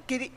Get it.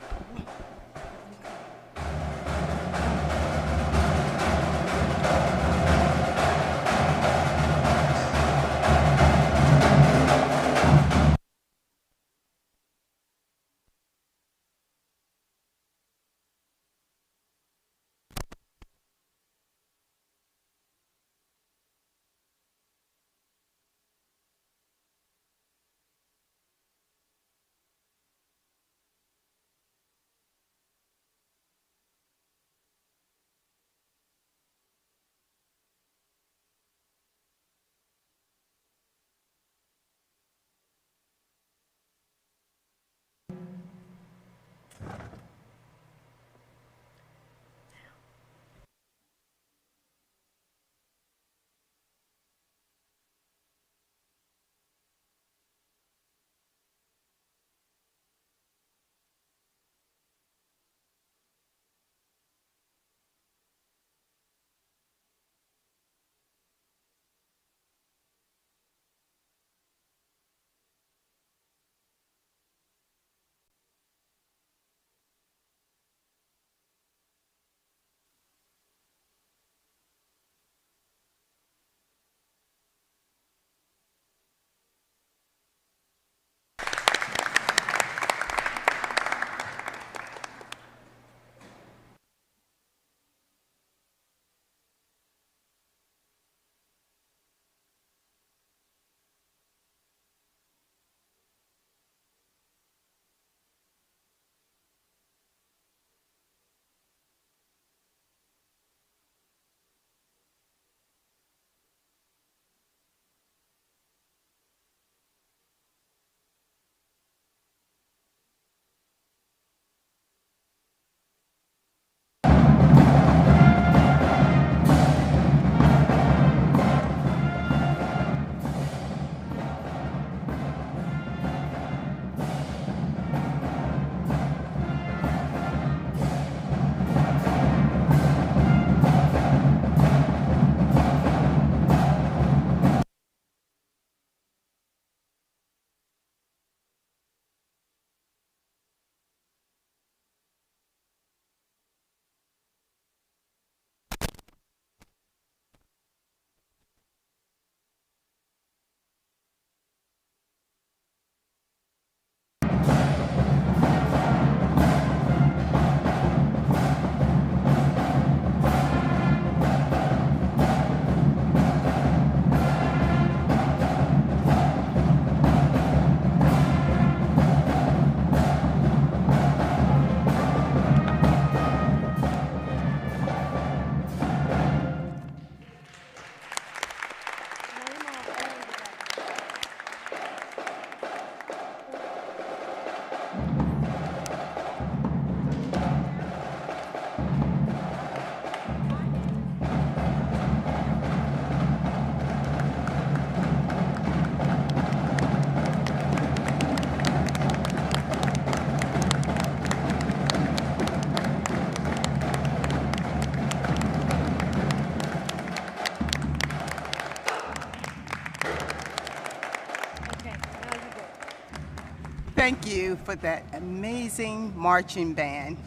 Thank you for that amazing marching band.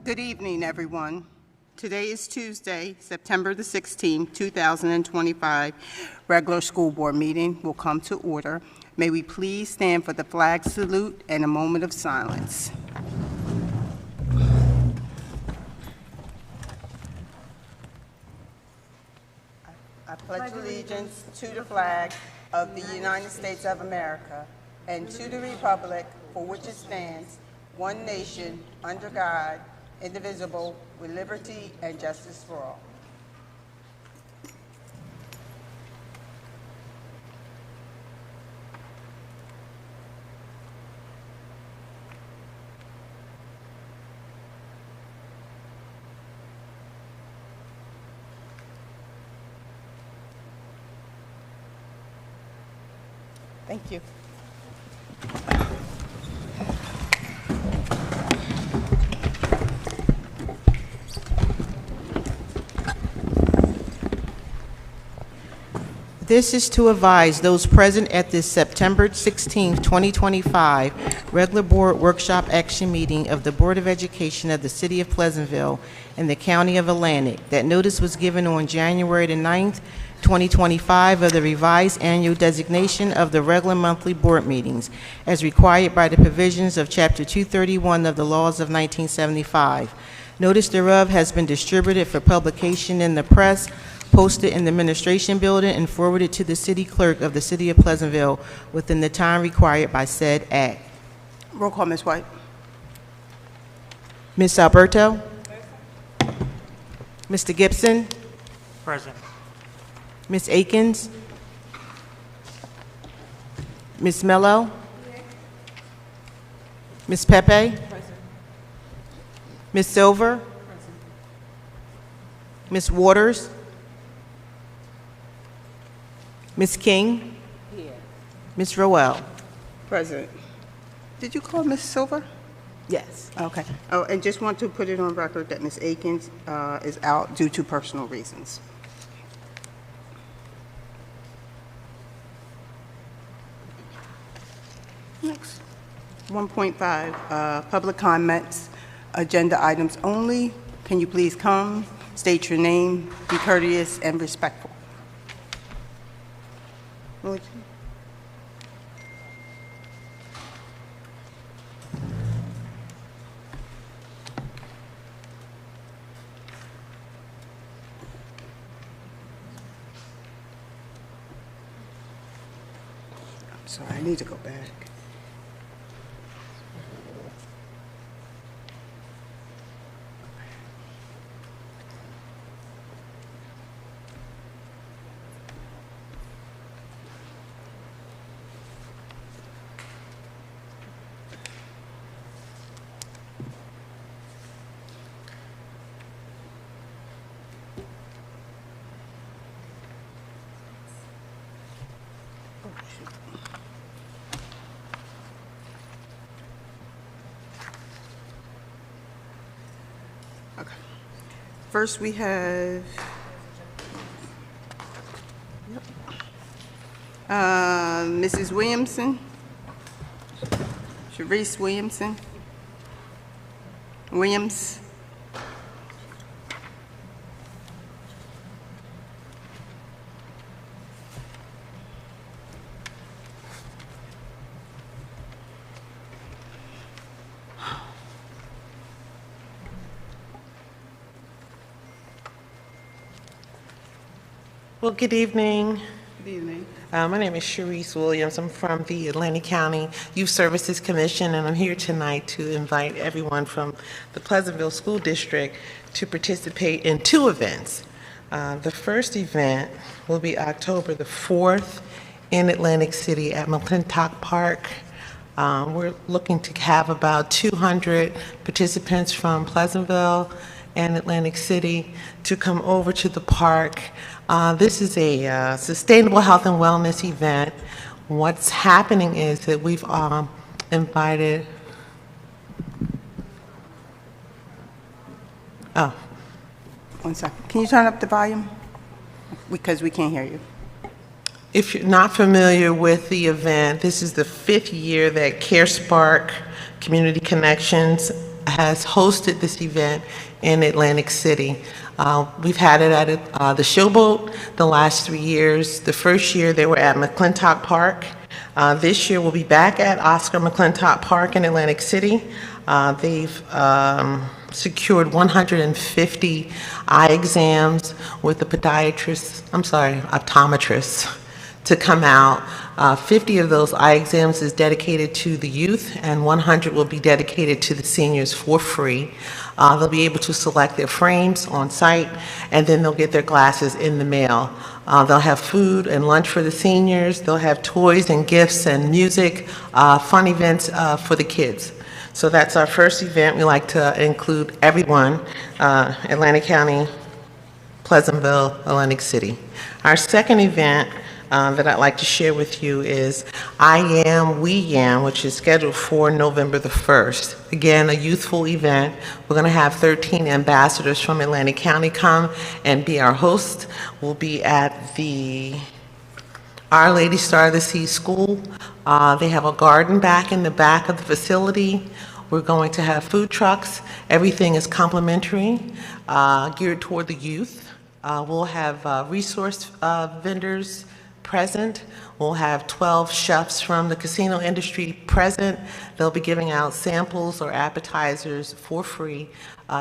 Good evening, everyone. Today is Tuesday, September the 16th, 2025. Regular school board meeting will come to order. May we please stand for the flag salute and a moment of silence. I pledge allegiance to the flag of the United States of America and to the republic for which it stands, one nation, under God, indivisible, with liberty and justice for all. Thank you. This is to advise those present at this September 16, 2025 regular board workshop action meeting of the Board of Education of the City of Pleasantville and the County of Atlantic that notice was given on January the 9th, 2025 of the revised annual designation of the regular monthly board meetings as required by the provisions of Chapter 231 of the laws of 1975. Notice thereof has been distributed for publication in the press, posted in the administration building, and forwarded to the city clerk of the City of Pleasantville within the time required by said act. Roll call, Ms. White. Ms. Alberto? Mr. Gibson? Present. Ms. Akins? Ms. Mello? Ms. Pepe? Ms. Silver? Ms. Waters? Ms. King? Ms. Roel? Present. Did you call Ms. Silver? Yes. Okay. Oh, and just want to put it on record that Ms. Akins is out due to personal reasons. Next. 1.5, public comments, agenda items only. Can you please come, state your name, be courteous and respectful? Would you? I'm sorry, I need to go back. Okay. First, we have Mrs. Williamson, Sharice Williamson, Williams. Well, good evening. Good evening. My name is Sharice Williams. I'm from the Atlantic County Youth Services Commission, and I'm here tonight to invite everyone from the Pleasantville School District to participate in two events. The first event will be October the 4th in Atlantic City at McClintock Park. We're looking to have about 200 participants from Pleasantville and Atlantic City to come over to the park. This is a sustainable health and wellness event. What's happening is that we've invited, oh, 1 second. Can you turn up the volume? Because we can't hear you. if you're not familiar with the event, this is the 5th year that CareSpark Community Connections has hosted this event in Atlantic City. We've had it at the Showboat the last 3 years. The first year they were at McClintock Park. This year we'll be back at Oscar McClintock Park in Atlantic City. They've secured 150 eye exams with the optometrists to come out. 50 of those eye exams is dedicated to the youth, and 100 will be dedicated to the seniors for free. They'll be able to select their frames on site, and then they'll get their glasses in the mail. They'll have food and lunch for the seniors. They'll have toys and gifts and music, fun events for the kids. So that's our first event. We like to include everyone, Atlantic County, Pleasantville, Atlantic City. Our second event that I'd like to share with you is I Am, We Am, which is scheduled for November the 1st. Again, a youthful event. We're going to have 13 ambassadors from Atlantic County come and be our host. We'll be at the Our Lady Star of the Sea School. They have a garden back in the back of the facility. We're going to have food trucks. Everything is complimentary, geared toward the youth. We'll have resource vendors present. We'll have 12 chefs from the casino industry present. They'll be giving out samples or appetizers for free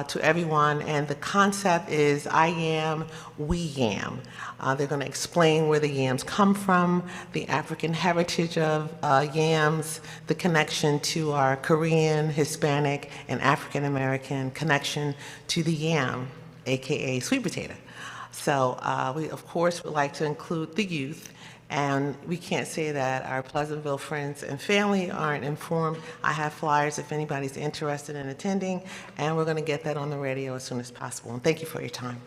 to everyone, and the concept is I yam, we yam. They're going to explain where the yams come from, the African heritage of yams, the connection to our Korean, Hispanic, and African American connection to the yam, aka sweet potato. So we, of course, would like to include the youth, and we can't say that our Pleasantville friends and family aren't informed. I have flyers if anybody's interested in attending, and we're going to get that on the radio as soon as possible. And thank you for your time.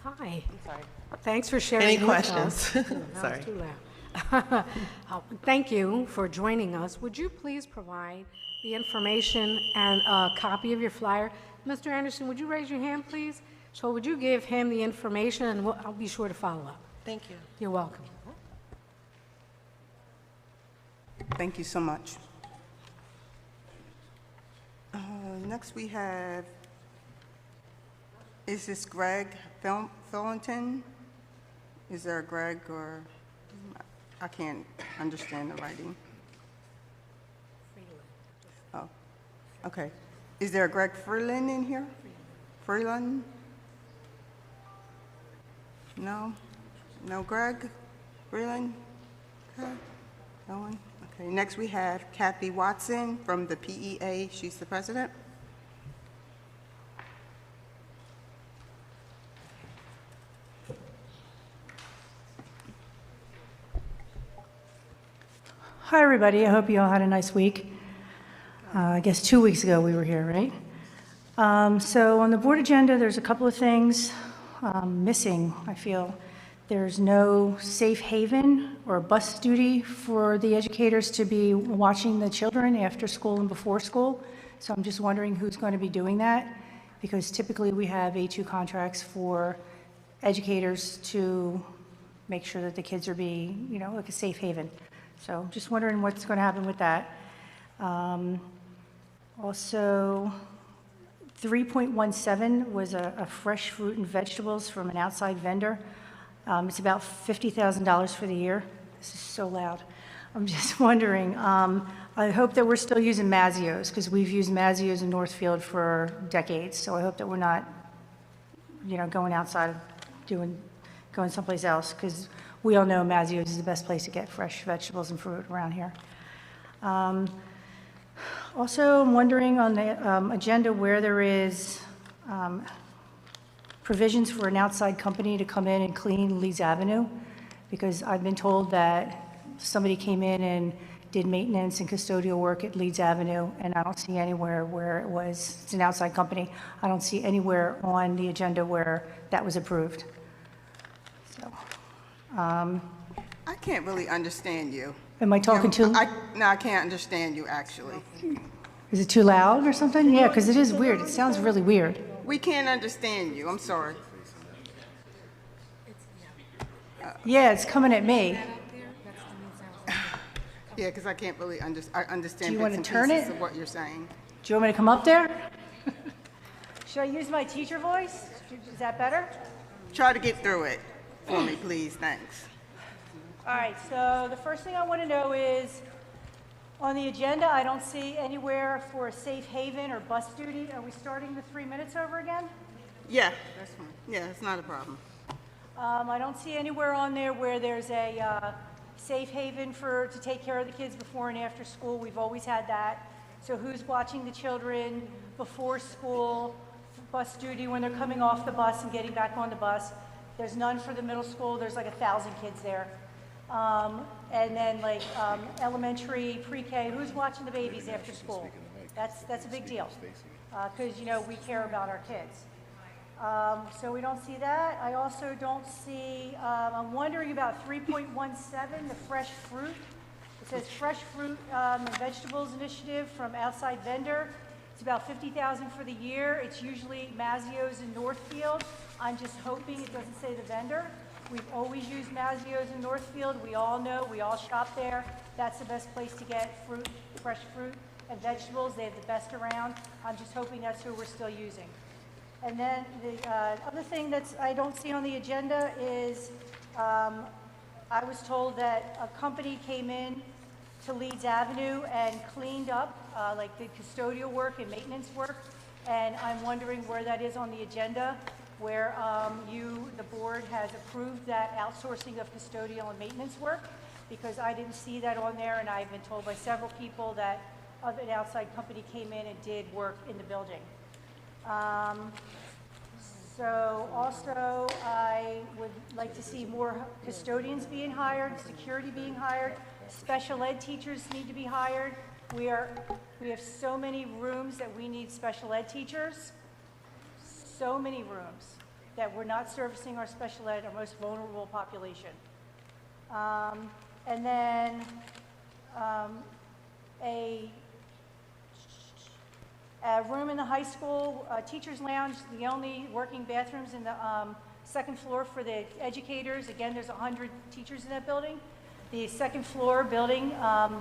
Hi. Thanks for sharing. Any with us. questions? That was Sorry. too loud. Thank you for joining us. Would you please provide the information and a copy of your flyer? Mr. Anderson, would you raise your hand, please? So would you give him the information, and I'll be sure to follow up. Thank you. You're welcome. Thank you so much. Next we have, is this Greg Phillinton? Is there a Greg, or, I can't understand the writing. Oh, okay. Is there a Greg Freeland in here? Freeland? No? No Greg Freeland? Okay. No one? Okay, next we have Kathy Watson from the PEA. She's the president. Hi, everybody. I hope you all had a nice week. I guess 2 weeks ago we were here, right? So on the board agenda, there's a couple of things missing, I feel. There's no safe haven or bus duty for the educators to be watching the children after school and before school. So I'm just wondering who's going to be doing that, because typically we have A2 contracts for educators to make sure that the kids are being, like a safe haven. So I'm just wondering what's going to happen with that. Also, 3.17 was a fresh fruit and vegetables from an outside vendor. It's about $50,000 for the year. This is so loud. I'm just wondering, I hope that we're still using Mazio's, because we've used Mazio's in Northfield for decades. So I hope that we're not, going outside, going someplace else, because we all know Mazio's is the best place to get fresh vegetables and fruit around here. Also, I'm wondering on the agenda where there is provisions for an outside company to come in and clean Leeds Avenue, because I've been told that somebody came in and did maintenance and custodial work at Leeds Avenue, and I don't see anywhere where it's an outside company. I don't see anywhere on the agenda where that was approved. So, I can't really understand you. am I talking too, No, I can't understand you, actually. is it too loud or something? Yeah, because it is weird. It sounds really weird. We can't understand you. I'm sorry. Yeah, it's coming at me. Yeah, because I can't really understand Do you bits wanna and turn pieces it? of what you're saying. Do you want me to come up there? Should I use my teacher voice? Is that better? Try to get through it for me, please. Thanks. All right, so the first thing I want to know is, on the agenda, I don't see anywhere for a safe haven or bus duty. Are we starting the 3 minutes over again? Yeah, that's fine. Yeah, it's not a problem. I don't see anywhere on there where there's a safe haven to take care of the kids before and after school. We've always had that. So who's watching the children before school, bus duty when they're coming off the bus and getting back on the bus? There's none for the middle school. There's like 1,000 kids there. And then elementary, pre-K, who's watching the babies after school? That's a big deal, because, we care about our kids. So we don't see that. I also don't see, I'm wondering about 3.17, the fresh fruit. It says fresh fruit and vegetables initiative from outside vendor. It's about $50,000 for the year. It's usually Mazio's in Northfield. I'm just hoping it doesn't say the vendor. We've always used Mazzio's in Northfield. We all know, we all shop there. That's the best place to get fruit, fresh fruit and vegetables. They have the best around. I'm just hoping that's who we're still using. And then the other thing I don't see on the agenda is I was told that a company came in to Leeds Avenue and cleaned up, like did custodial work and maintenance work. And I'm wondering where that is on the agenda, where the board has approved that outsourcing of custodial and maintenance work, because I didn't see that on there, and I've been told by several people that an outside company came in and did work in the building. So also, I would like to see more custodians being hired, security being hired, special ed teachers need to be hired. We have so many rooms that we need special ed teachers, so many rooms that we're not servicing our special ed, our most vulnerable population. And then a room in the high school, teacher's lounge, the only working bathrooms in the second floor for the educators. Again, there's 100 teachers in that building. The second floor building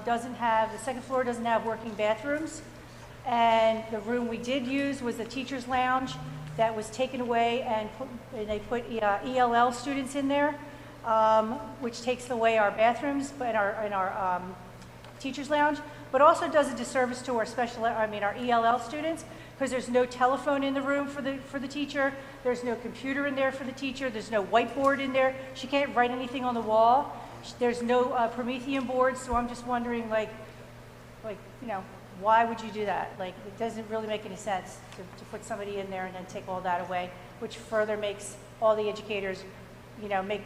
doesn't have working bathrooms. And the room we did use was the teacher's lounge that was taken away, and they put ELL students in there, which takes away our bathrooms in our teacher's lounge, but also does a disservice to our ELL students, because there's no telephone in the room for the teacher, there's no computer in there for the teacher, there's no whiteboard in there, she can't write anything on the wall, there's no Promethean board. So I'm just wondering, why would you do that? It doesn't really make any sense to put somebody in there and then take all that away, which further makes all the educators,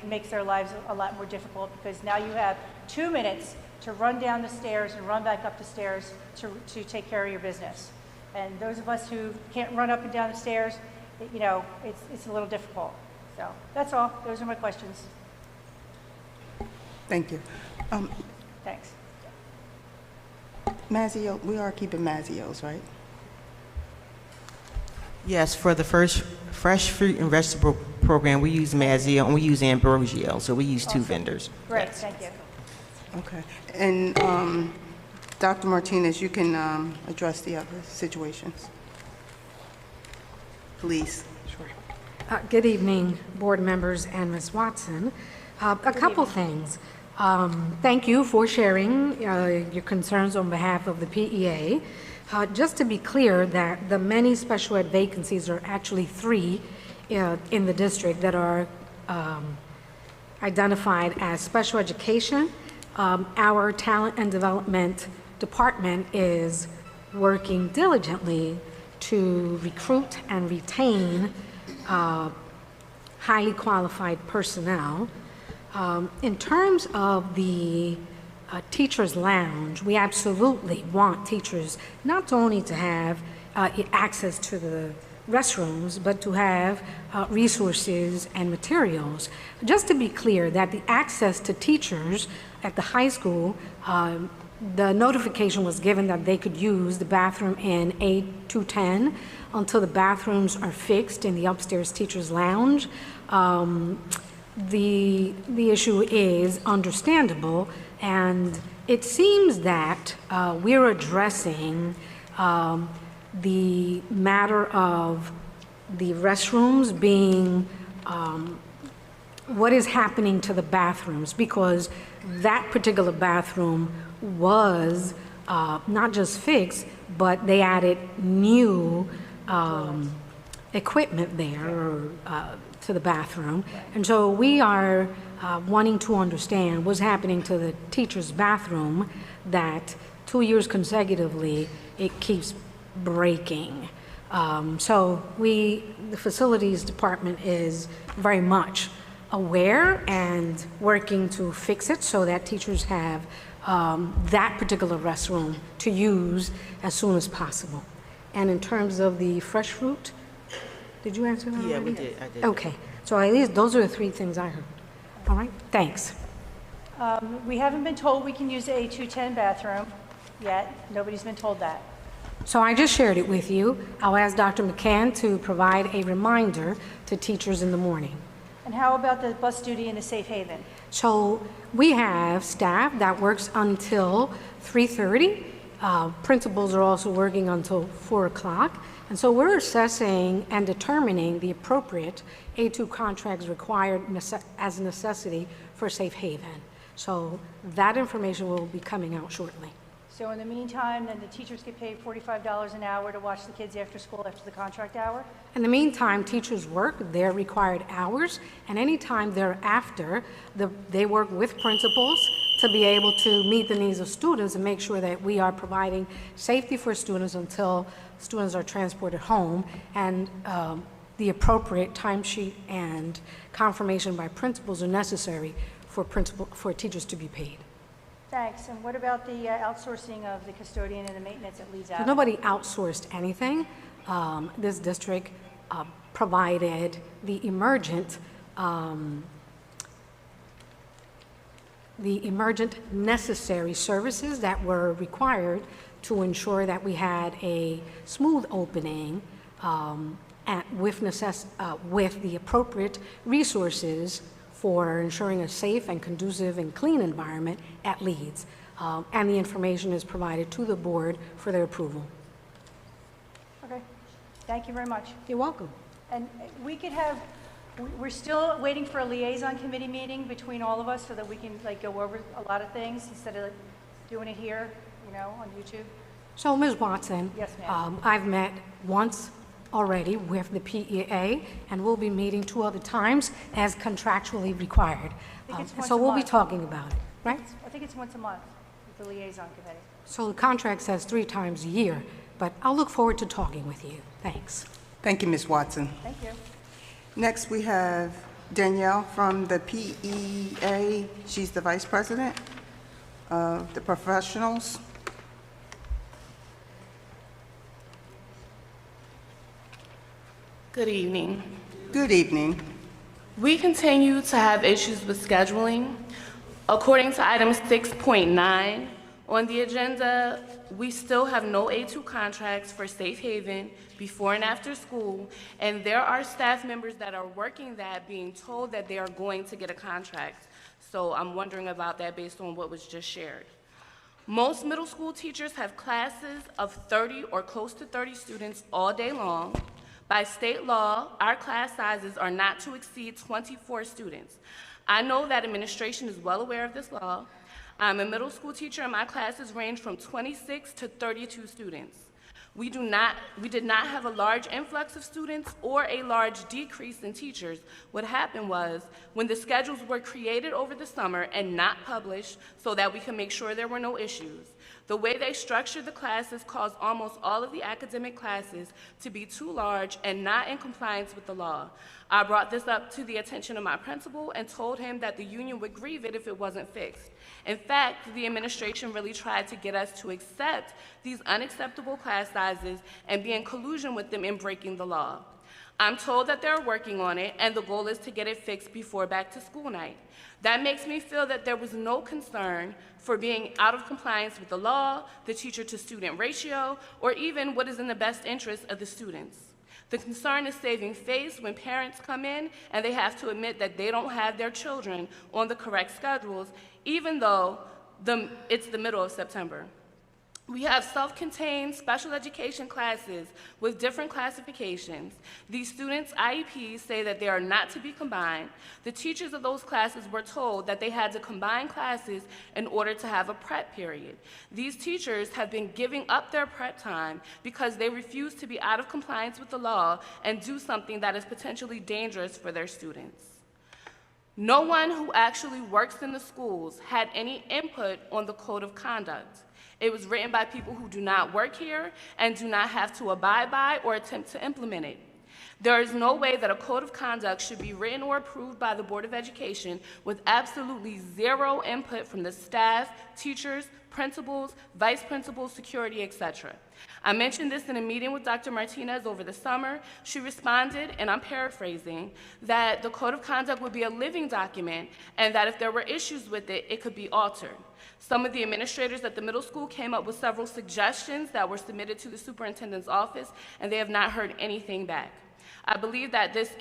makes their lives a lot more difficult, because now you have 2 minutes to run down the stairs and run back up the stairs to take care of your business. And those of us who can't run up and down the stairs, it's a little difficult. So that's all. Those are my questions. Thank you. Thanks. Mazzio, we are keeping Mazzio's, right? Yes, for the first fresh fruit and vegetable program, we use Mazzio and we use Ambrosio, so we use two vendors. Great, Yes. thank you. Okay. And Dr. Martinez, you can address the other situations, please. Sure. Good evening, board members and Ms. Watson. A couple things. Thank you for sharing your concerns on behalf of the PEA. Just to be clear, that the many special ed vacancies are actually 3 in the district that are identified as special education. Our talent and development department is working diligently to recruit and retain highly qualified personnel. In terms of the teacher's lounge, we absolutely want teachers not only to have access to the restrooms, but to have resources and materials. Just to be clear, that the access to teachers at the high school, the notification was given that they could use the bathroom in A210 until the bathrooms are fixed in the upstairs teacher's lounge. The issue is understandable, and it seems that we're addressing the matter of the restrooms being what is happening to the bathrooms, because that particular bathroom was not just fixed, but they added new equipment there to the bathroom. And so we are wanting to understand what's happening to the teacher's bathroom, that 2 years consecutively it keeps breaking. So the facilities department is very much aware and working to fix it so that teachers have that particular restroom to use as soon as possible. And in terms of the fresh fruit, did you answer that already? Yeah, we did. I did. Okay, so at least those are the 3 things I heard. All right, thanks. We haven't been told we can use the A210 bathroom yet. Nobody's been told that. So I just shared it with you. I'll ask Dr. McCann to provide a reminder to teachers in the morning. And how about the bus duty in the safe haven? So we have staff that works until 3:30. Principals are also working until 4 o'clock. And so we're assessing and determining the appropriate A2 contracts required as a necessity for safe haven. So that information will be coming out shortly. So in the meantime, then the teachers get paid $45 an hour to watch the kids after school after the contract hour? In the meantime, teachers work their required hours, and anytime thereafter, they work with principals to be able to meet the needs of students and make sure that we are providing safety for students until students are transported home, and the appropriate timesheet and confirmation by principals are necessary for teachers to be paid. Thanks. And what about the outsourcing of the custodian and the maintenance at Leeds Avenue? Nobody outsourced anything. This district provided the emergent necessary services that were required to ensure that we had a smooth opening with the appropriate resources for ensuring a safe and conducive and clean environment at Leeds. And the information is provided to the board for their approval. Okay. Thank you very much. You're welcome. And we're still waiting for a liaison committee meeting between all of us so that we can go over a lot of things instead of doing it here, on YouTube. So, Ms. Watson. Yes, ma'am. I've met once already with the PEA, and we'll be meeting 2 other times as contractually required. I think it's once So a we'll be month. talking about it, right? I think it's once a month with the liaison committee. So the contract says 3 times a year, but I'll look forward to talking with you. Thanks. Thank you, Ms. Watson. Thank you. Next, we have Danielle from the PEA. She's the vice president of the professionals. Good evening. Good evening. We continue to have issues with scheduling. According to item 6.9 on the agenda, we still have no A2 contracts for Safe Haven before and after school, and there are staff members that are working that being told that they are going to get a contract. So I'm wondering about that based on what was just shared. Most middle school teachers have classes of 30 or close to 30 students all day long. By state law, our class sizes are not to exceed 24 students. I know that administration is well aware of this law. I'm a middle school teacher and my classes range from 26 to 32 students. We did not have a large influx of students or a large decrease in teachers. What happened was, when the schedules were created over the summer and not published so that we could make sure there were no issues, the way they structured the classes caused almost all of the academic classes to be too large and not in compliance with the law. I brought this up to the attention of my principal and told him that the union would grieve it if it wasn't fixed. In fact, the administration really tried to get us to accept these unacceptable class sizes and be in collusion with them in breaking the law. I'm told that they're working on it, and the goal is to get it fixed before back to school night. That makes me feel that there was no concern for being out of compliance with the law, the teacher-to-student ratio, or even what is in the best interest of the students. The concern is saving face when parents come in and they have to admit that they don't have their children on the correct schedules, even though it's the middle of September. We have self-contained special education classes with different classifications. These students' IEPs say that they are not to be combined. The teachers of those classes were told that they had to combine classes in order to have a prep period. These teachers have been giving up their prep time because they refuse to be out of compliance with the law and do something that is potentially dangerous for their students. No one who actually works in the schools had any input on the code of conduct. It was written by people who do not work here and do not have to abide by or attempt to implement it. There is no way that a code of conduct should be written or approved by the Board of Education with absolutely zero input from the staff, teachers, principals, vice principals, security, etc. I mentioned this in a meeting with Dr. Martinez over the summer. She responded, and I'm paraphrasing, that the code of conduct would be a living document and that if there were issues with it, it could be altered. Some of the administrators at the middle school came up with several suggestions that were submitted to the superintendent's office, and they have not heard anything back. I believe that this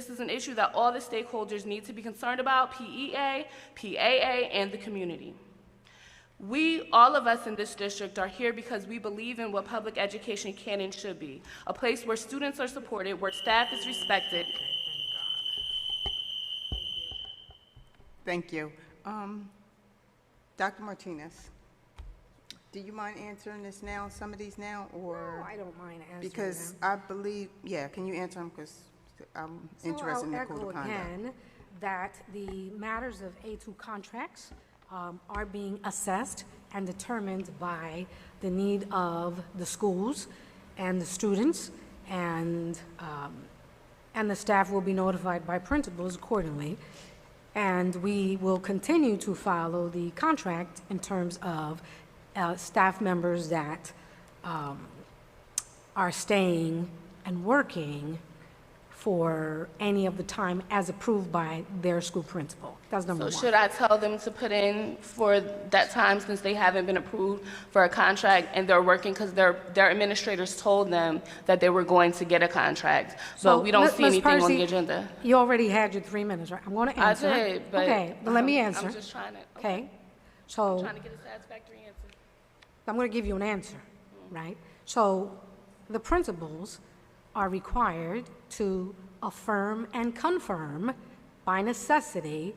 is an issue that all the stakeholders need to be concerned about, PEA, PAA, and the community. All of us in this district are here because we believe in what public education can and should be, a place where students are supported, where staff is respected. Thank you. Dr. Martinez, do you mind answering some of these now, or? Oh, I don't mind answering Because them. I believe, yeah, can you answer them, because I'm interested in the code of So I'll echo conduct. again that the matters of A2 contracts are being assessed and determined by the need of the schools and the students, and the staff will be notified by principals accordingly. And we will continue to follow the contract in terms of staff members that are staying and working for any of the time as approved by their school principal. That's number So one. should I tell them to put in for that time since they haven't been approved for a contract and they're working because their administrators told them that they were going to get a contract, but we don't see Ms. anything on Percy, the agenda? You already had your 3 minutes, right? I'm going to I answer. did, but. Okay, but let me answer. I'm just trying to. Okay, so Trying to get a satisfactory answer. I'm going to give you an answer, right? So the principals are required to affirm and confirm by necessity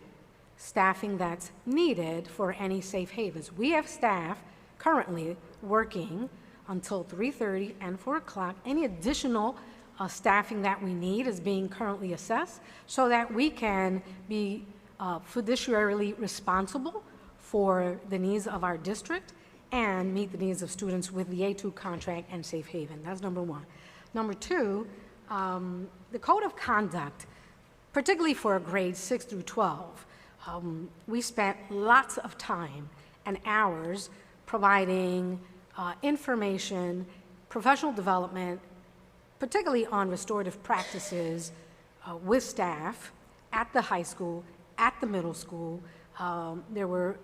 staffing that's needed for any safe havens. We have staff currently working until 3:30 and 4 o'clock. Any additional staffing that we need is being currently assessed so that we can be fiduciarily responsible for the needs of our district and meet the needs of students with the A2 contract and safe haven. That's number one. Number two, the code of conduct, particularly for grades 6 through 12, we spent lots of time and hours providing information, professional development, particularly on restorative practices with staff at the high school, at the middle school. There were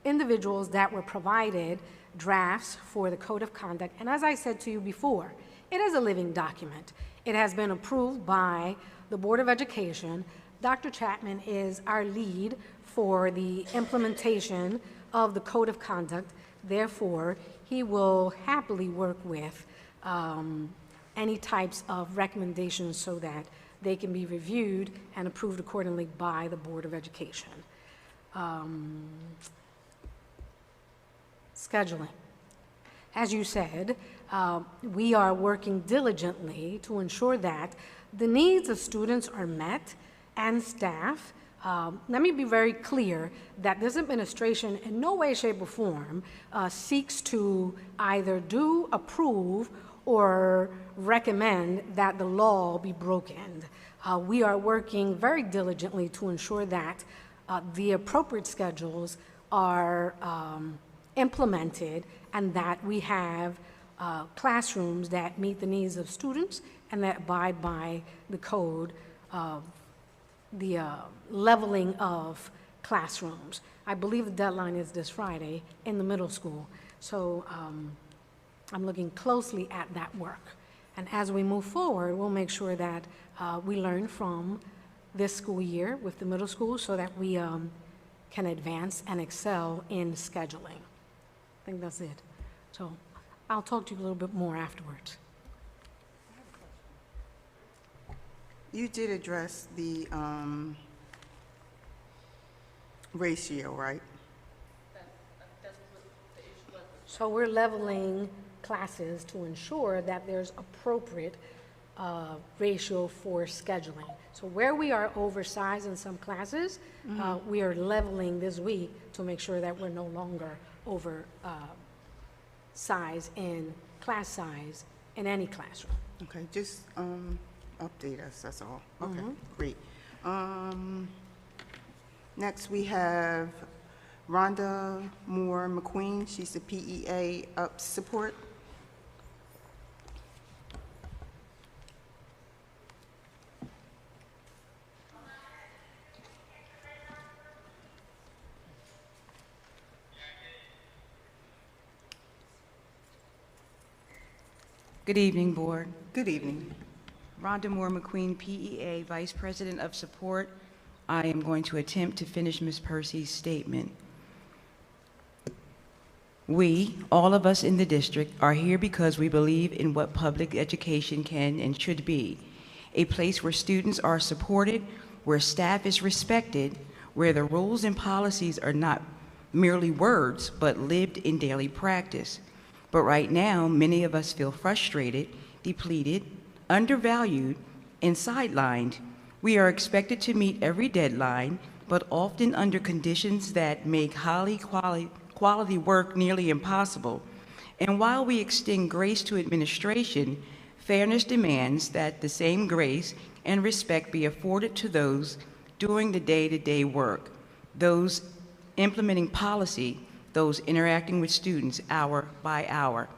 individuals that were provided drafts for the code of conduct. And as I said to you before, it is a living document. It has been approved by the Board of Education. Dr. Chapman is our lead for the implementation of the code of conduct. Therefore, he will happily work with any types of recommendations so that they can be reviewed and approved accordingly by the Board of Education. Scheduling. As you said, we are working diligently to ensure that the needs of students are met and staff. Let me be very clear that this administration in no way, shape, or form seeks to either do, approve, or recommend that the law be broken. We are working very diligently to ensure that the appropriate schedules are implemented and that we have classrooms that meet the needs of students and that abide by the code of the leveling of classrooms. I believe the deadline is this Friday in the middle school. So I'm looking closely at that work. And as we move forward, we'll make sure that we learn from this school year with the middle school so that we can advance and excel in scheduling. I think that's it. So I'll talk to you a little bit more afterwards. You did address the ratio, right? So we're leveling classes to ensure that there's appropriate ratio for scheduling. So where we are oversized in some classes, we are leveling this week to make sure that we're no longer over size in class size in any classroom. Okay, just update us, that's all. Okay, great. Next, we have Rhonda Moore McQueen. She's the PEA UP support. Good evening, Board. Good evening. Rhonda Moore McQueen, PEA, Vice President of Support. I am going to attempt to finish Ms. Percy's statement. We, all of us in the district, are here because we believe in what public education can and should be. A place where students are supported, where staff is respected, where the rules and policies are not merely words, but lived in daily practice. But right now, many of us feel frustrated, depleted, undervalued, and sidelined. We are expected to meet every deadline, but often under conditions that make highly quality work nearly impossible. And while we extend grace to administration, fairness demands that the same grace and respect be afforded to those doing the day-to-day work, those implementing policy, those interacting with students hour by hour.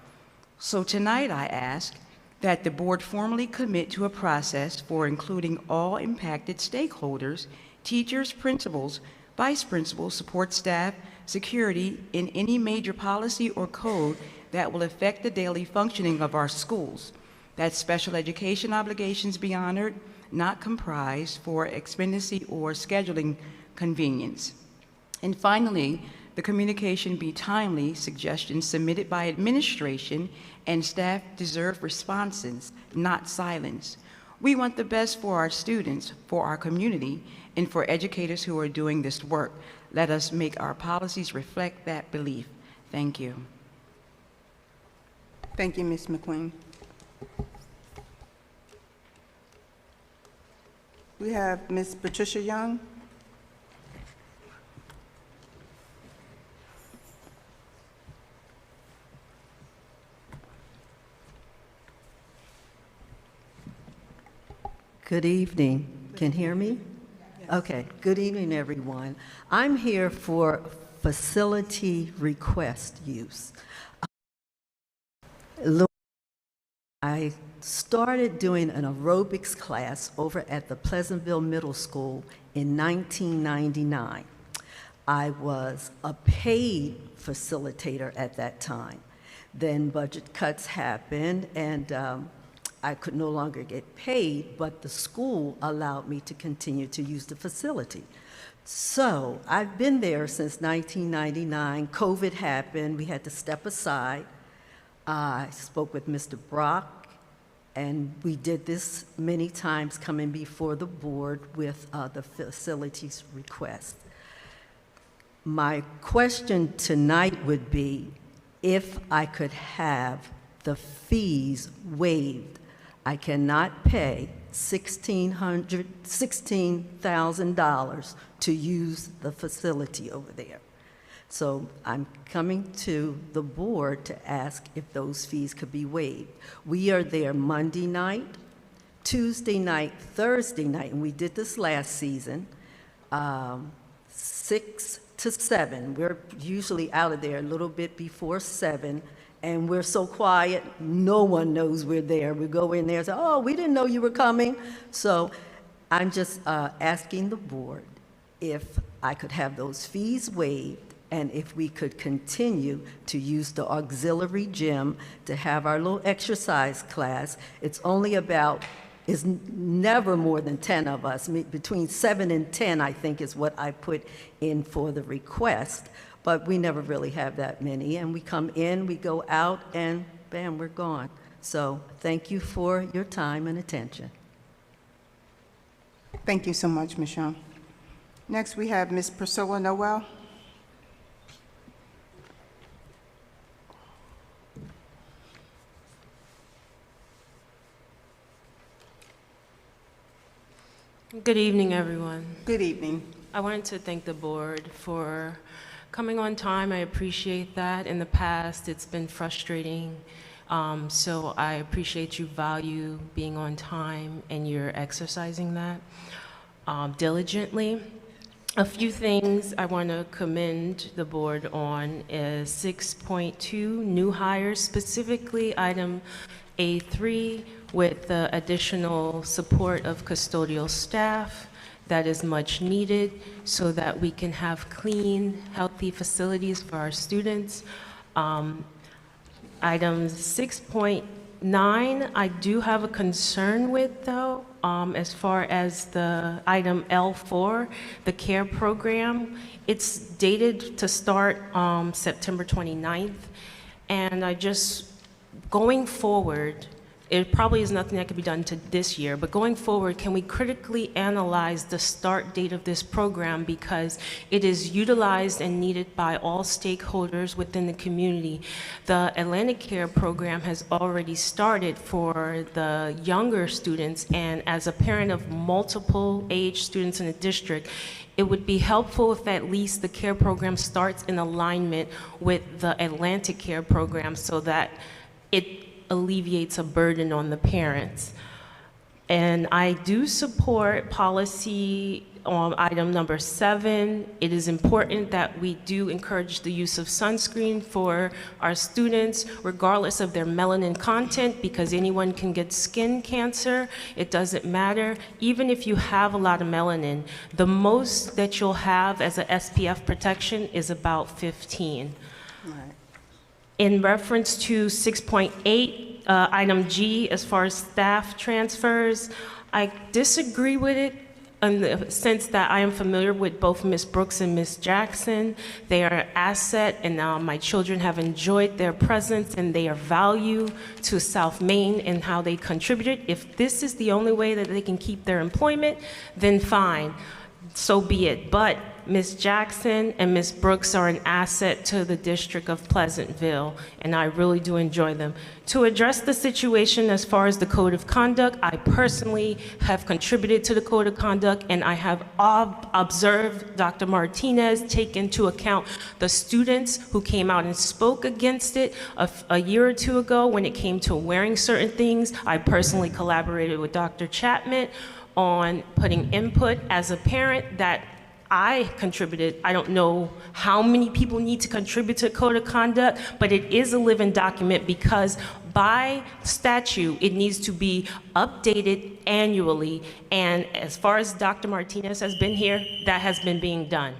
So tonight I ask that the board formally commit to a process for including all impacted stakeholders, teachers, principals, vice principals, support staff, security, in any major policy or code that will affect the daily functioning of our schools, that special education obligations be honored, not comprised for expediency or scheduling convenience. And finally, the communication be timely. Suggestions submitted by administration and staff deserve responses, not silence. We want the best for our students, for our community, and for educators who are doing this work. Let us make our policies reflect that belief. Thank you. Thank you, Ms. McQueen. We have Ms. Patricia Young. Good evening. Can you hear me? Okay. Good evening, everyone. I'm here for facility request use. I started doing an aerobics class over at the Pleasantville Middle School in 1999. I was a paid facilitator at that time. Then budget cuts happened, and I could no longer get paid, but the school allowed me to continue to use the facility. So I've been there since 1999. COVID happened. We had to step aside. I spoke with Mr. Brock, and we did this many times coming before the board with the facilities request. My question tonight would be if I could have the fees waived. I cannot pay $16,000 to use the facility over there. So I'm coming to the board to ask if those fees could be waived. We are there Monday night, Tuesday night, Thursday night, and we did this last season, 6 to 7. We're usually out of there a little bit before 7. And we're so quiet, no one knows we're there. We go in there and say, oh, we didn't know you were coming. So I'm just asking the board if I could have those fees waived and if we could continue to use the auxiliary gym to have our little exercise class. It's never more than 10 of us. Between 7 and 10, I think, is what I put in for the request. But we never really have that many, and we come in, we go out, and bam, we're gone. So thank you for your time and attention. Thank you so much, Ms. Young. Next, we have Ms. Priscilla Noel. Good evening, everyone. Good evening. I wanted to thank the board for coming on time. I appreciate that. In the past, it's been frustrating. So I appreciate you value being on time and you're exercising that diligently. A few things I want to commend the board on is 6.2, new hires, specifically item A3 with the additional support of custodial staff. That is much needed so that we can have clean, healthy facilities for our students. Items 6.3 6.9, I do have a concern with, though, as far as the item L4, the CARE program. It's dated to start September 29th, and going forward, it probably is nothing that could be done to this year, but going forward, can we critically analyze the start date of this program because it is utilized and needed by all stakeholders within the community? The Atlantic Care program has already started for the younger students, and as a parent of multiple age students in the district, it would be helpful if at least the CARE program starts in alignment with the Atlantic Care program so that it alleviates a burden on the parents. And I do support policy on item number 7. It is important that we do encourage the use of sunscreen for our students, regardless of their melanin content, because anyone can get skin cancer. It doesn't matter. Even if you have a lot of melanin, the most that you'll have as a SPF protection is about 15. Right. In reference to 6.8, item G, as far as staff transfers, I disagree with it in the sense that I am familiar with both Ms. Brooks and Ms. Jackson. They are an asset, and my children have enjoyed their presence and their value to South Main and how they contributed. If this is the only way that they can keep their employment, then fine, so be it. But Ms. Jackson and Ms. Brooks are an asset to the District of Pleasantville, and I really do enjoy them. To address the situation as far as the Code of Conduct, I personally have contributed to the Code of Conduct, and I have observed Dr. Martinez take into account the students who came out and spoke against it a year or two ago when it came to wearing certain things. I personally collaborated with Dr. Chapman on putting input as a parent that I contributed. I don't know how many people need to contribute to Code of Conduct, but it is a living document because by statute, it needs to be updated annually. And as far as Dr. Martinez has been here, that has been being done.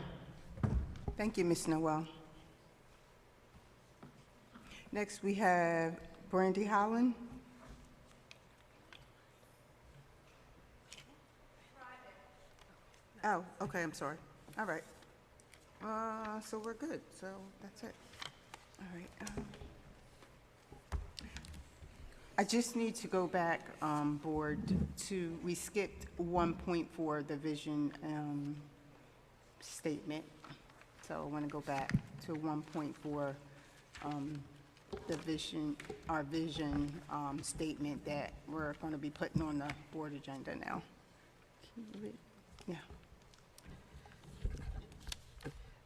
Thank you, Ms. Noel. Next, we have Brandy Holland. Oh, okay, I'm sorry. All right. So we're good. So that's it. All right. I just need to go back, board, we skipped 1.4, the vision statement. So I want to go back to 1.4, our vision statement that we're going to be putting on the board agenda now. Can you read? Yeah.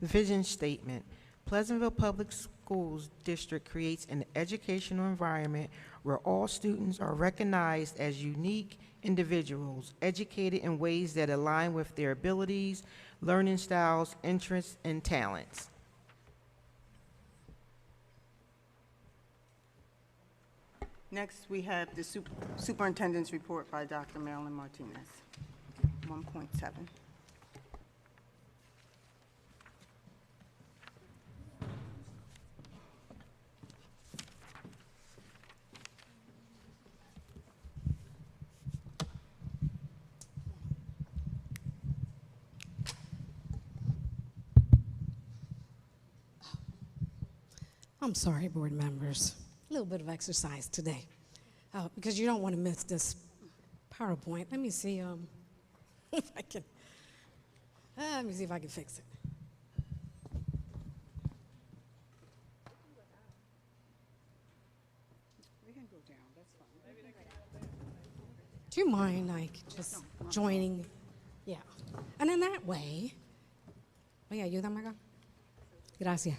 Vision statement. Pleasantville Public Schools District creates an educational environment where all students are recognized as unique individuals, educated in ways that align with their abilities, learning styles, interests, and talents. Next, we have the superintendent's report by Dr. Marilyn Martinez. 1.7. I'm sorry, board members. A little bit of exercise today because you don't want to miss this PowerPoint. Let me see if I can. Let me see if I can fix it. We can go down. That's fine. Do you mind, like, just joining? Yeah. And in that way, ¿me ayuda, Maga? Gracias.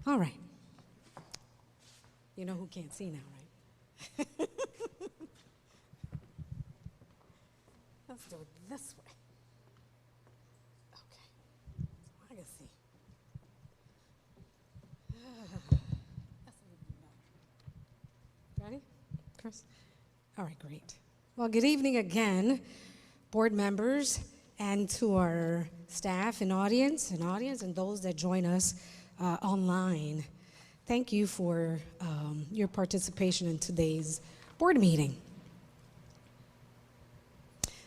All right. You know who can't see now, right? Let's do it this way. Okay. So I can see. That's a little bit better. Ready, Chris? All right, great. Well, good evening again, board members, and to our staff and audience, and those that join us online. Thank you for your participation in today's board meeting.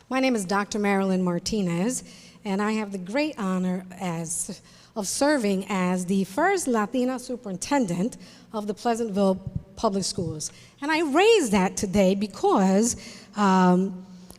My name is Dr. Marilyn Martinez, and I have the great honor of serving as the first Latina superintendent of the Pleasantville Public Schools. And I raise that today because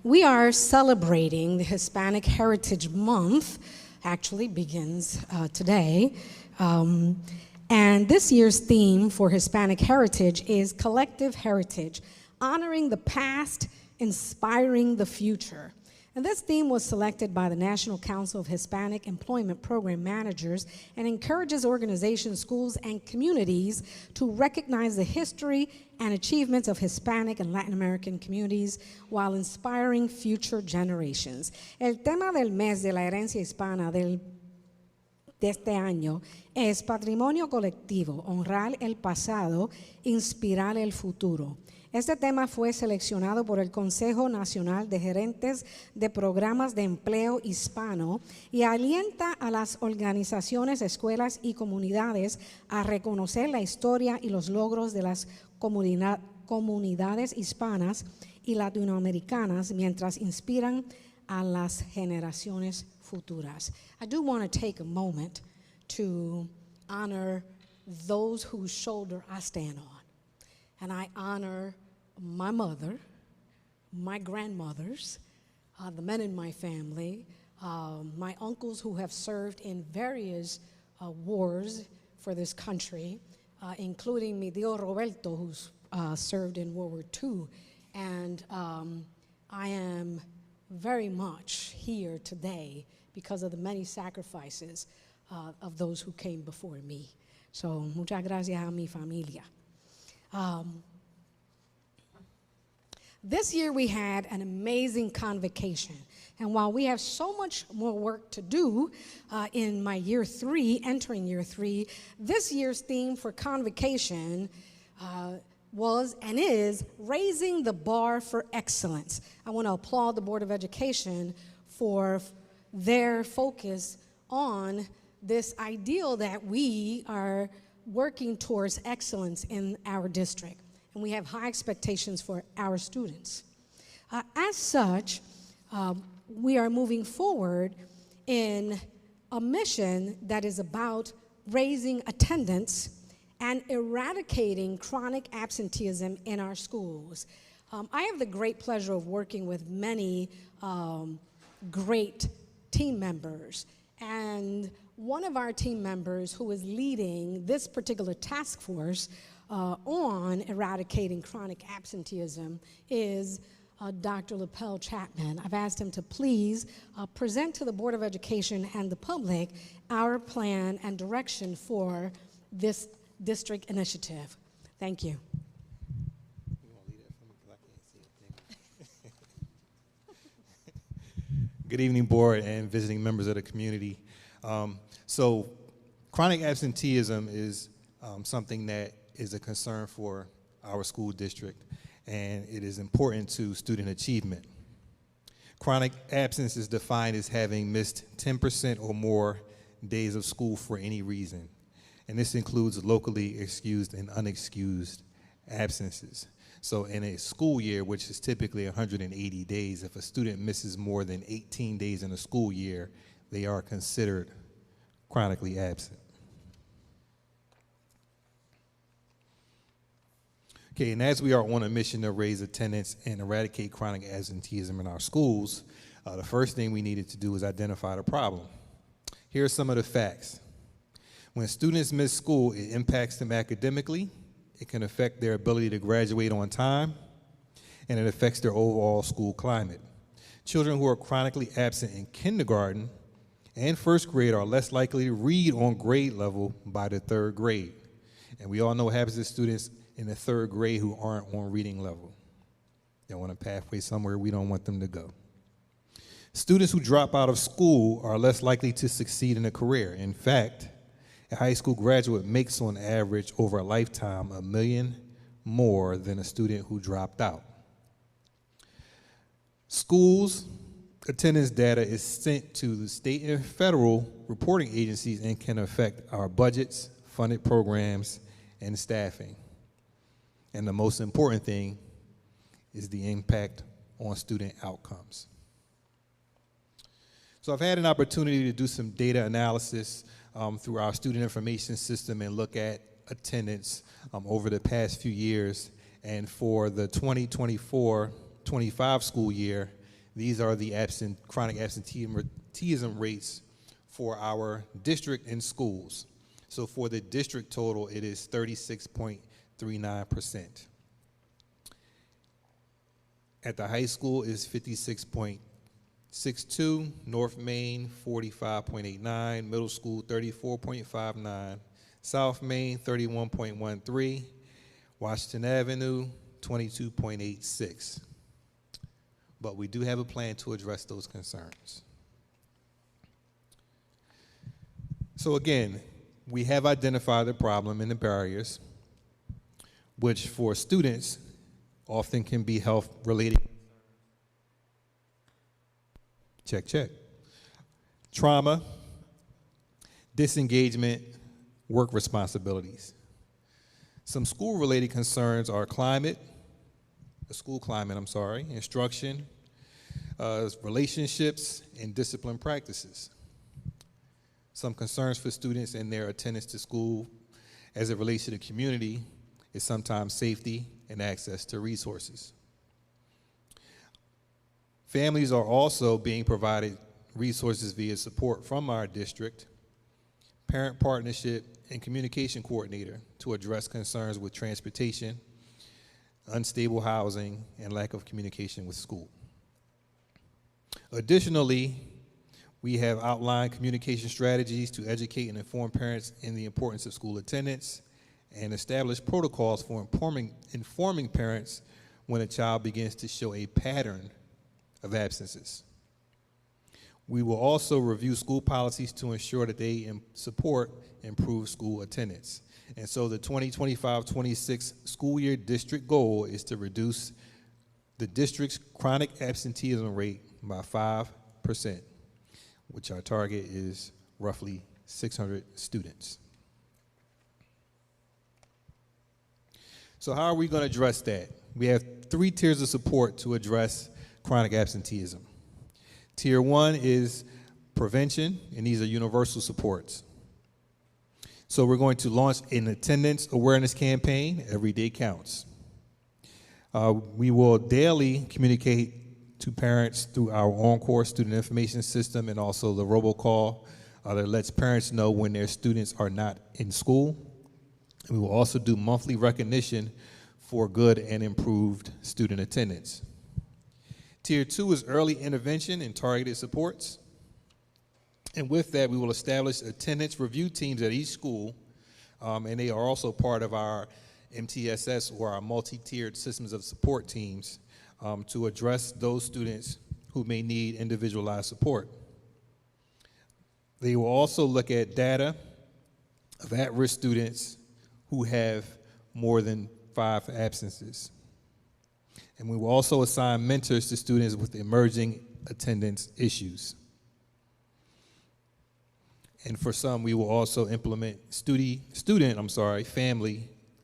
we are celebrating the Hispanic Heritage Month, actually begins today. And this year's theme for Hispanic Heritage is Collective Heritage, honoring the past, inspiring the future. And this theme was selected by the National Council of Hispanic Employment Program Managers and encourages organizations, schools, and communities to recognize the history and achievements of Hispanic and Latin American communities while inspiring future generations. El tema del mes de la herencia hispana de este año es patrimonio colectivo, honrar el pasado, inspirar el futuro. Este tema fue seleccionado por el Consejo Nacional de Gerentes de Programas de Empleo Hispano y alienta a las organizaciones, escuelas y comunidades a reconocer la historia y los logros de las comunidades hispanas y latinoamericanas mientras inspiran a las generaciones futuras. I do want to take a moment to honor those whose shoulder I stand on. And I honor my mother, my grandmothers, the men in my family, my uncles who have served in various wars for this country, including mi tío Roberto, who's served in World War II. And I am very much here today because of the many sacrifices of those who came before me. So, muchas gracias a mi familia. This year we had an amazing convocation, and while we have so much more work to do in my year 3, entering year 3, this year's theme for convocation was and is raising the bar for excellence. I want to applaud the Board of Education for their focus on this ideal that we are working towards excellence in our district, and we have high expectations for our students. As such, we are moving forward in a mission that is about raising attendance and eradicating chronic absenteeism in our schools. I have the great pleasure of working with many great team members, and one of our team members who is leading this particular task force on eradicating chronic absenteeism is Dr. LaPel Chapman. I've asked him to please present to the Board of Education and the public our plan and direction for this district initiative. Thank you. Good evening, board and visiting members of the community. So chronic absenteeism is something that is a concern for our school district, and it is important to student achievement. Chronic absence is defined as having missed 10% or more days of school for any reason, and this includes locally excused and unexcused absences. So in a school year, which is typically 180 days, if a student misses more than 18 days in a school year, they are considered chronically absent. Okay, and as we are on a mission to raise attendance and eradicate chronic absenteeism in our schools, the first thing we needed to do is identify the problem. Here are some of the facts. When students miss school, it impacts them academically, it can affect their ability to graduate on time, and it affects their overall school climate. Children who are chronically absent in kindergarten and first grade are less likely to read on grade level by the third grade. And we all know what happens to students in the third grade who aren't on reading level. They're on a pathway somewhere we don't want them to go. Students who drop out of school are less likely to succeed in a career. In fact, a high school graduate makes on average over a lifetime $1 million more than a student who dropped out. Schools attendance data is sent to the state and federal reporting agencies and can affect our budgets, funded programs, and staffing. And the most important thing is the impact on student outcomes. So I've had an opportunity to do some data analysis through our student information system and look at attendance over the past few years. And for the 2024-25 school year, these are the chronic absenteeism rates for our district and schools. So for the district total, it is 36.39%. At the high school is 56.62, North Main 45.89, middle school 34.59, South Main 31.13, Washington Avenue 22.86. But we do have a plan to address those concerns. So again, we have identified the problem and the barriers, which for students often can be health-related. Check, check. Trauma, disengagement, work responsibilities. Some school-related concerns are school climate, instruction, relationships, and discipline practices. Some concerns for students and their attendance to school as it relates to the community is sometimes safety and access to resources. Families are also being provided resources via support from our district, parent partnership, and communication coordinator to address concerns with transportation, unstable housing, and lack of communication with school. Additionally, we have outlined communication strategies to educate and inform parents in the importance of school attendance and establish protocols for informing parents when a child begins to show a pattern of absences. We will also review school policies to ensure that they support improved school attendance. And so the 2025-26 school year district goal is to reduce the district's chronic absenteeism rate by 5%, which our target is roughly 600 students. So how are we going to address that? We have 3 tiers of support to address chronic absenteeism. Tier 1 is prevention, and these are universal supports. So we're going to launch an attendance awareness campaign, Every Day Counts. We will daily communicate to parents through our on-core student information system and also the robocall that lets parents know when their students are not in school. And we will also do monthly recognition for good and improved student attendance. Tier 2 is early intervention and targeted supports. And with that, we will establish attendance review teams at each school, and they are also part of our MTSS, or our multi-tiered systems of support teams, to address those students who may need individualized support. They will also look at data of at-risk students who have more than 5 absences. And we will also assign mentors to students with emerging attendance issues. And for some, we will also implement family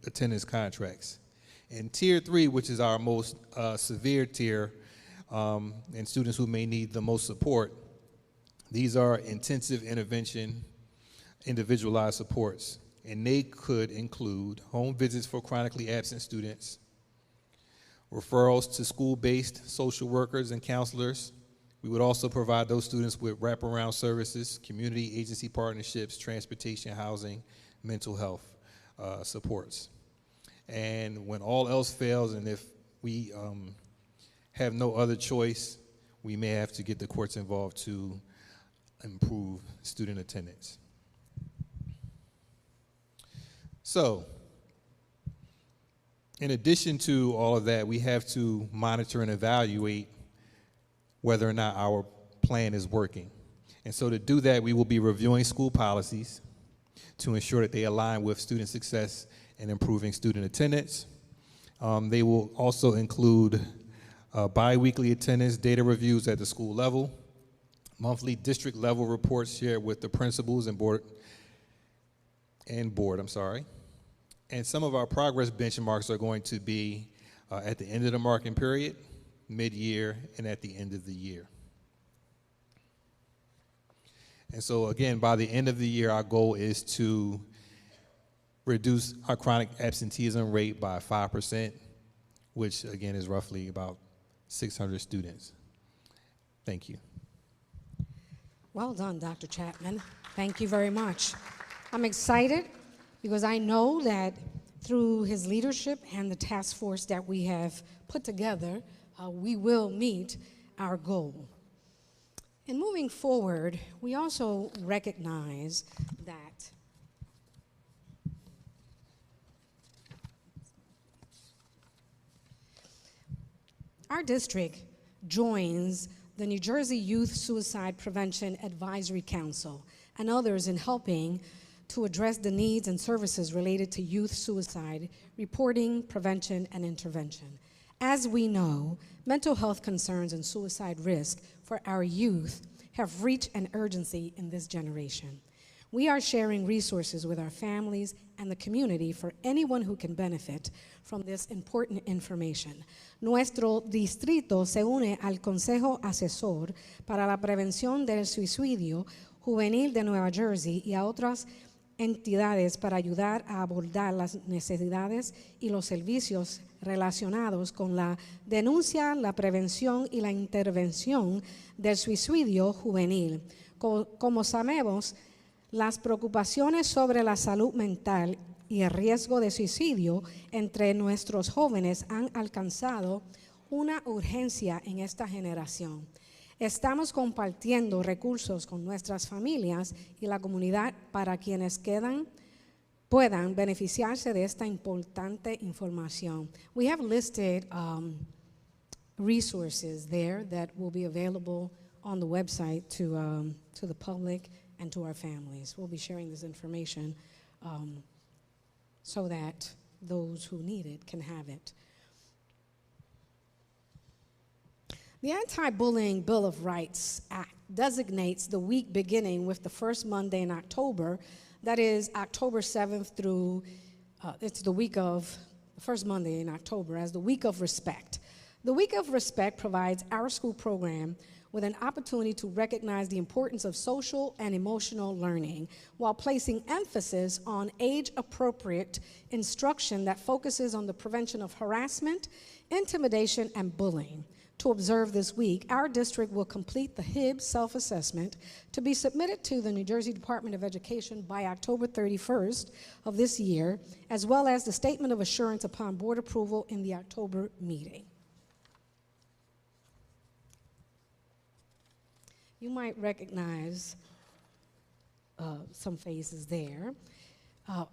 attendance contracts. And Tier 3, which is our most severe tier, and students who may need the most support, these are intensive intervention, individualized supports. And they could include home visits for chronically absent students, referrals to school-based social workers and counselors. We would also provide those students with wraparound services, community agency partnerships, transportation, housing, mental health supports. And when all else fails, and if we have no other choice, we may have to get the courts involved to improve student attendance. So, in addition to all of that, we have to monitor and evaluate whether or not our plan is working. And so to do that, we will be reviewing school policies to ensure that they align with student success and improving student attendance. They will also include bi-weekly attendance data reviews at the school level, monthly district level reports shared with the principals and board, And some of our progress benchmarks are going to be at the end of the marking period, mid-year, and at the end of the year. And so again, by the end of the year, our goal is to reduce our chronic absenteeism rate by 5%, which again is roughly about 600 students. Thank you. Well done, Dr. Chapman. Thank you very much. I'm excited because I know that through his leadership and the task force that we have put together, we will meet our goal. And moving forward, we also recognize that our district joins the New Jersey Youth Suicide Prevention Advisory Council and others in helping to address the needs and services related to youth suicide, reporting, prevention, and intervention. As we know, mental health concerns and suicide risk for our youth have reached an urgency in this generation. We are sharing resources with our families and the community for anyone who can benefit from this important information. Nuestro distrito se une al Consejo Asesor para la Prevención del Suicidio Juvenil de Nueva Jersey y a otras entidades para ayudar a abordar las necesidades y los servicios relacionados con la denuncia, la prevención y la intervención del suicidio juvenil. Como sabemos, las preocupaciones sobre la salud mental y el riesgo de suicidio entre nuestros jóvenes han alcanzado una urgencia en esta generación. Estamos compartiendo recursos con nuestras familias y la comunidad para quienes puedan beneficiarse de esta importante información. We have listed resources there that will be available on the website to the public and to our families. We'll be sharing this information so that those who need it can have it. The Anti-Bullying Bill of Rights Act designates the week beginning with the first Monday in October, that is October 7th through, it's the week of, the first Monday in October, as the Week of Respect. The Week of Respect provides our school program with an opportunity to recognize the importance of social and emotional learning while placing emphasis on age-appropriate instruction that focuses on the prevention of harassment, intimidation, and bullying. To observe this week, our district will complete the HIB self-assessment to be submitted to the New Jersey Department of Education by October 31st of this year, as well as the Statement of Assurance upon board approval in the October meeting. You might recognize some faces there.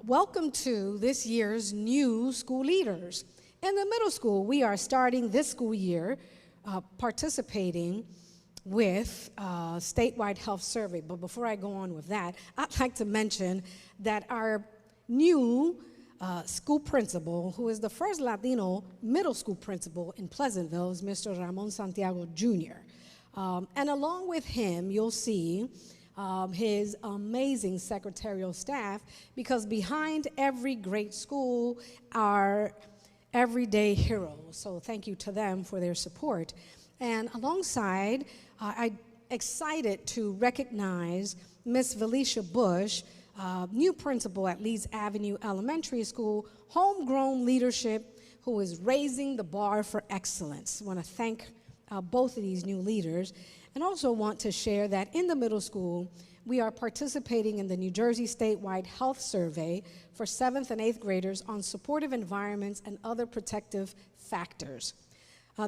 Welcome to this year's new school leaders. In the middle school, we are starting this school year participating with statewide health survey. But before I go on with that, I'd like to mention that our new school principal, who is the first Latino middle school principal in Pleasantville, is Mr. Ramon Santiago Jr. And along with him, you'll see his amazing secretarial staff, because behind every great school are everyday heroes. So thank you to them for their support. And alongside, I'm excited to recognize Miss Felicia Bush, new principal at Leeds Avenue Elementary School, homegrown leadership who is raising the bar for excellence. I want to thank both of these new leaders, and also want to share that in the middle school, we are participating in the New Jersey statewide health survey for 7th and 8th graders on supportive environments and other protective factors.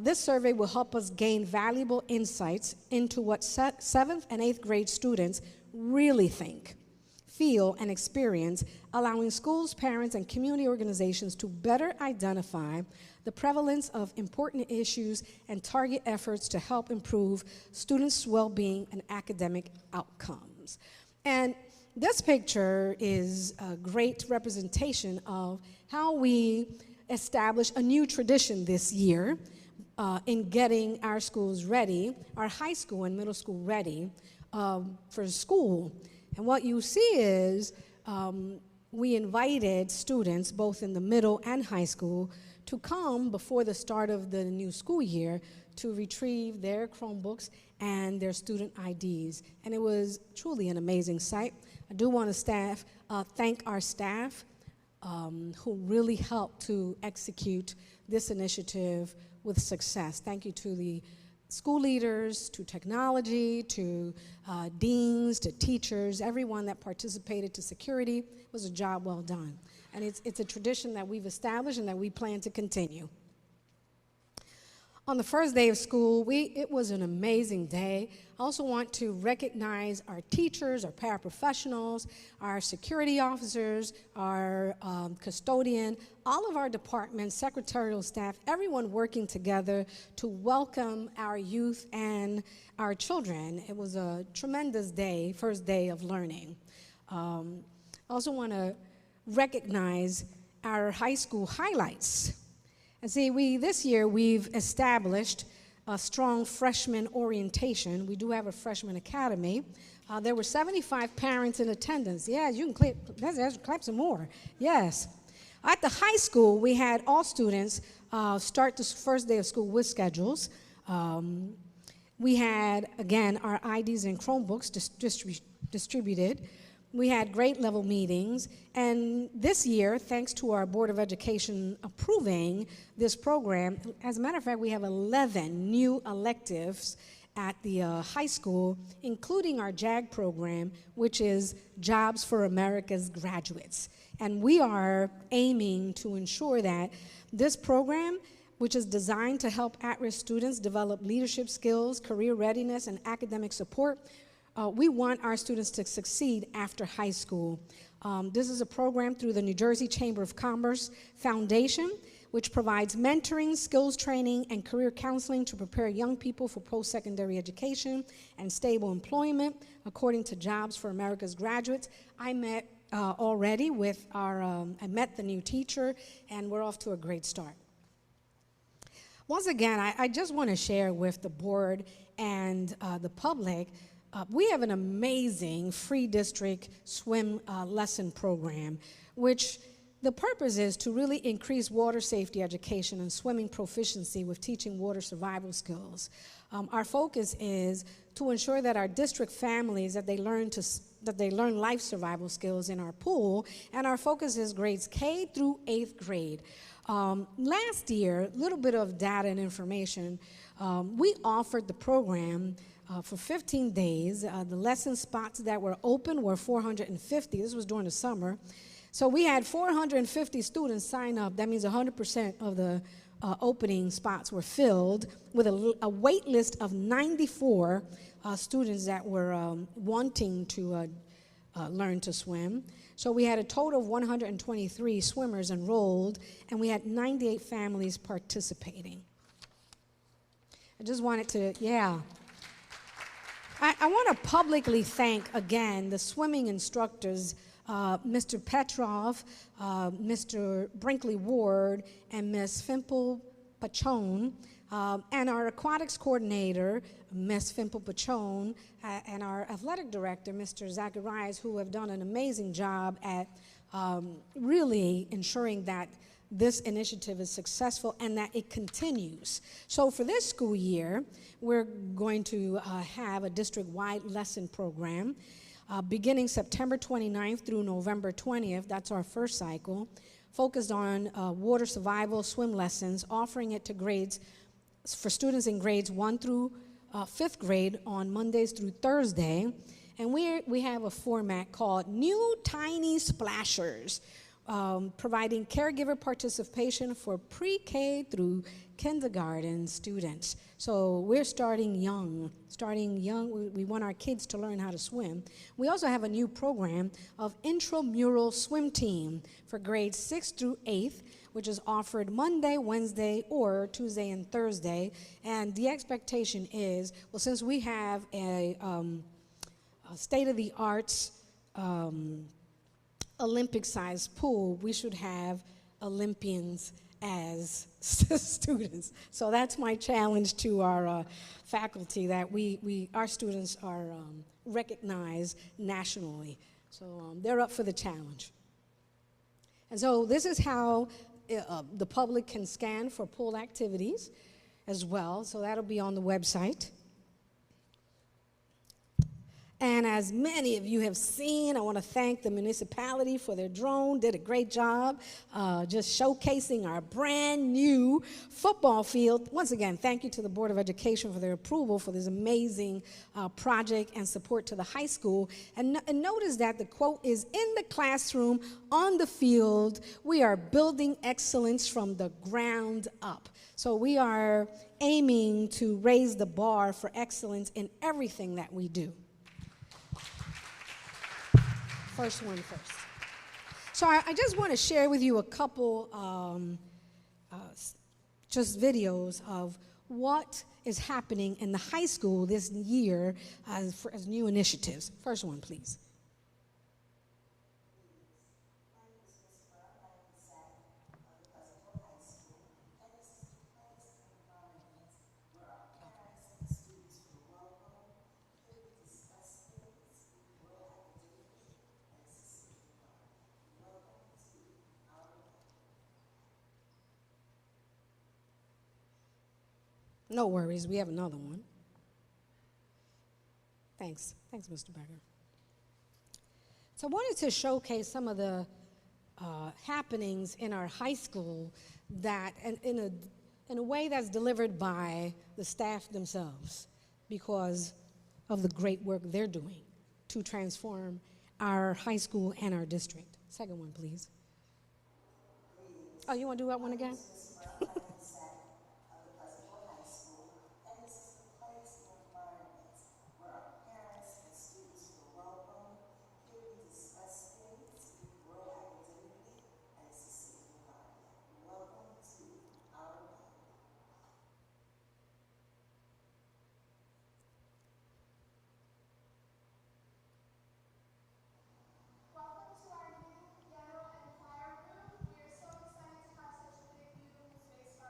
This survey will help us gain valuable insights into what 7th and 8th grade students really think, feel, and experience, allowing schools, parents, and community organizations to better identify the prevalence of important issues and target efforts to help improve students' well-being and academic outcomes. And this picture is a great representation of how we establish a new tradition this year in getting our schools ready, our high school and middle school ready for school. And what you see is we invited students, both in the middle and high school, to come before the start of the new school year to retrieve their Chromebooks and their student IDs. And it was truly an amazing sight. I do want to thank our staff who really helped to execute this initiative with success. Thank you to the school leaders, to technology, to deans, to teachers, everyone that participated, to security. It was a job well done. And it's a tradition that we've established and that we plan to continue. On the first day of school, it was an amazing day. I also want to recognize our teachers, our paraprofessionals, our security officers, our custodian, all of our departments, secretarial staff, everyone working together to welcome our youth and our children. It was a tremendous day, first day of learning. I also want to recognize our high school highlights. And see, this year we've established a strong freshman orientation. We do have a freshman academy. There were 75 parents in attendance. Yeah, you can clap some more. Yes. At the high school, we had all students start the first day of school with schedules. We had, again, our IDs and Chromebooks distributed. We had grade level meetings, and this year, thanks to our Board of Education approving this program, as a matter of fact, we have 11 new electives at the high school, including our JAG program, which is Jobs for America's Graduates. And we are aiming to ensure that this program, which is designed to help at-risk students develop leadership skills, career readiness, and academic support, we want our students to succeed after high school. This is a program through the New Jersey Chamber of Commerce Foundation, which provides mentoring, skills training, and career counseling to prepare young people for post-secondary education and stable employment, according to Jobs for America's Graduates. I met already with I met the new teacher, and we're off to a great start. Once again, I just want to share with the board and the public, we have an amazing free district swim lesson program, which the purpose is to really increase water safety education and swimming proficiency with teaching water survival skills. Our focus is to ensure that our district families, that they learn life survival skills in our pool, and our focus is grades K through 8th grade. Last year, a little bit of data and information, we offered the program for 15 days. The lesson spots that were open were 450. This was during the summer. So we had 450 students sign up. That means 100% of the opening spots were filled with a wait list of 94 students that were wanting to learn to swim. So we had a total of 123 swimmers enrolled, and we had 98 families participating. I just wanted to, I want to publicly thank, again, the swimming instructors, Mr. Petrov, Mr. Brinkley Ward, and Ms. Fimple Pachon, and our aquatics coordinator, Ms. Fimple Pachon, and our athletic director, Mr. Zacharias, who have done an amazing job at really ensuring that this initiative is successful and that it continues. So for this school year, we're going to have a district-wide lesson program beginning September 29th through November 20th. That's our first cycle, focused on water survival swim lessons, offering it to grades for students in grades 1 through 5th grade on Mondays through Thursday. And we have a format called New Tiny Splashers, providing caregiver participation for pre-K through kindergarten students. So we're starting young. We want our kids to learn how to swim. We also have a new program of intramural swim team for grades 6th through 8th, which is offered Monday, Wednesday, or Tuesday and Thursday. And the expectation is, well, since we have a state-of-the-art Olympic-sized pool, we should have Olympians as students. So that's my challenge to our faculty, that our students are recognized nationally. So they're up for the challenge. And so this is how the public can scan for pool activities as well. So that'll be on the website. And as many of you have seen, I want to thank the municipality for their drone. Did a great job just showcasing our brand new football field. Once again, thank you to the Board of Education for their approval for this amazing project and support to the high school. And notice that the quote is, "In the classroom, on the field, we are building excellence from the ground up." So we are aiming to raise the bar for excellence in everything that we do. First one first. So I just want to share with you a couple just videos of what is happening in the high school this year as new initiatives. First one, please. No worries, we have another one. Thanks, Mr. Becker. So I wanted to showcase some of the happenings in our high school that, in a way that's delivered by the staff themselves, because of the great work they're doing to transform our high school and our district. Second one, please. Oh, you want to do that one again? Welcome to our new general and choir room. We are so excited to have such a big, beautiful space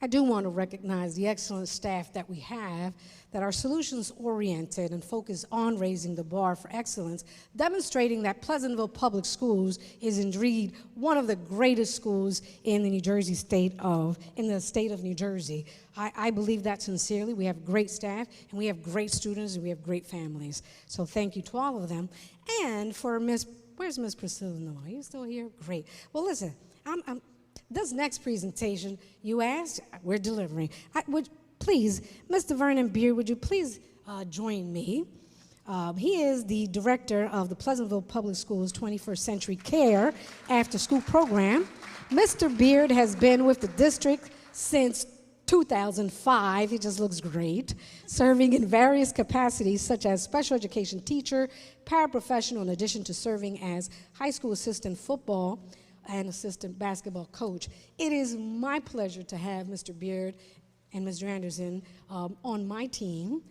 I do want to recognize the excellent staff that we have that are solutions-oriented and focused on raising the bar for excellence, demonstrating that Pleasantville Public Schools is indeed one of the greatest schools in the state of New Jersey. I believe that sincerely. We have great staff, and we have great students, and we have great families. So thank you to all of them. And for where's Miss Priscilla Noah? Are you still here? Great. Well, listen, this next presentation, you asked, we're delivering. Please, Mr. Vernon Beard, would you please join me? He is the director of the Pleasantville Public Schools 21st Century Care After School Program. Mr. Beard has been with the district since 2005. He just looks great, serving in various capacities such as special education teacher, paraprofessional, in addition to serving as high school assistant football and assistant basketball coach. It is my pleasure to have Mr. Beard and Mr. Anderson on my team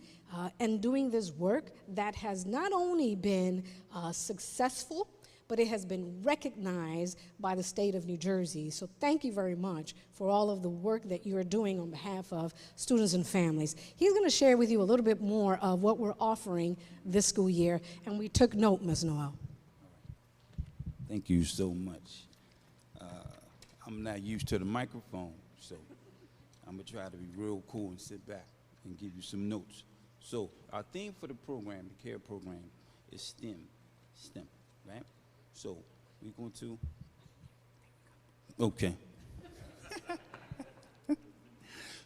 and doing this work that has not only been successful, but it has been recognized by the state of New Jersey. So thank you very much for all of the work that you are doing on behalf of students and families. He's going to share with you a little bit more of what we're offering this school year, and we took note, Ms. Noel. Thank you so much. I'm not used to the microphone, so I'm going to try to be real cool and sit back and give you some notes. So our theme for the program, the CARE program, is STEM, right? So we're going to, okay.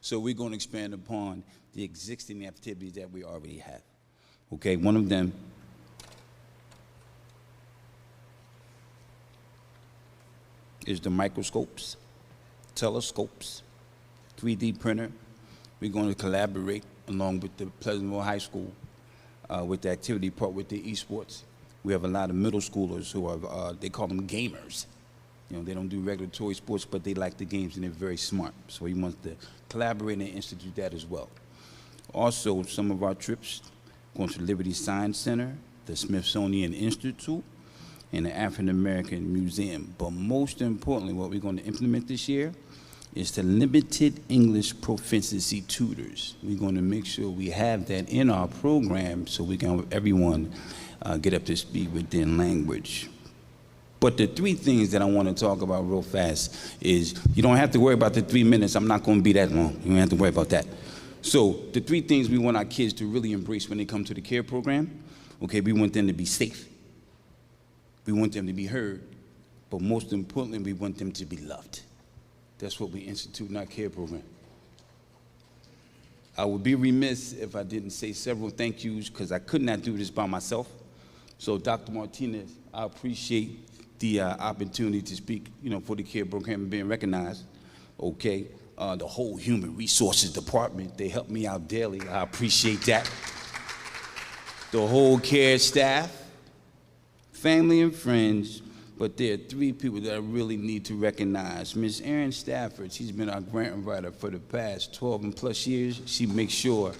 So we're going to expand upon the existing activities that we already have. Okay, one of them is the microscopes, telescopes, 3D printer. We're going to collaborate along with the Pleasantville High School with the activity part with the esports. We have a lot of middle schoolers who are, they call them gamers. You know, they don't do regulatory sports, but they like the games and they're very smart. So we want to collaborate and institute that as well. Also, some of our trips going to Liberty Science Center, the Smithsonian Institute, and the African American Museum. But most importantly, what we're going to implement this year is the limited English proficiency tutors. We're going to make sure we have that in our program so we can have everyone get up to speed within language. But the three things that I want to talk about real fast is, you don't have to worry about the 3 minutes. I'm not going to be that long. You don't have to worry about that. So the three things we want our kids to really embrace when they come to the CARE program, okay, we want them to be safe. We want them to be heard, but most importantly, we want them to be loved. That's what we institute in our CARE program. I would be remiss if I didn't say several thank yous, because I could not do this by myself. So Dr. Martinez, I appreciate the opportunity to speak, for the CARE program and being recognized. Okay, the whole human resources department, they help me out daily. I appreciate that. The whole CARE staff, family and friends, but there are three people that I really need to recognize. Ms. Erin Stafford, she's been our grant writer for the past 12 and plus years. She makes sure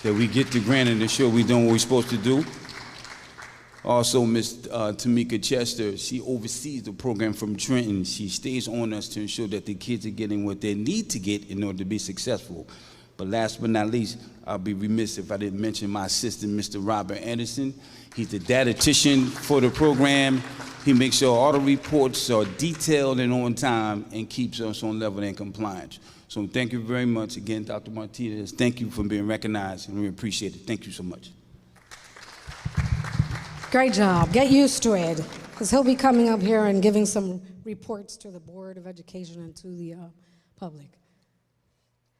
that we get the grant and ensure we're doing what we're supposed to do. Also, Ms. Tamika Chester, she oversees the program from Trenton. She stays on us to ensure that the kids are getting what they need to get in order to be successful. But last but not least, I'll be remiss if I didn't mention my assistant, Mr. Robert Anderson. He's the dietitian for the program. He makes sure all the reports are detailed and on time and keeps us on level and compliance. So thank you very much again, Dr. Martinez. Thank you for being recognized, and we appreciate it. Thank you so much. Great job. Get used to it, because he'll be coming up here and giving some reports to the Board of Education and to the public.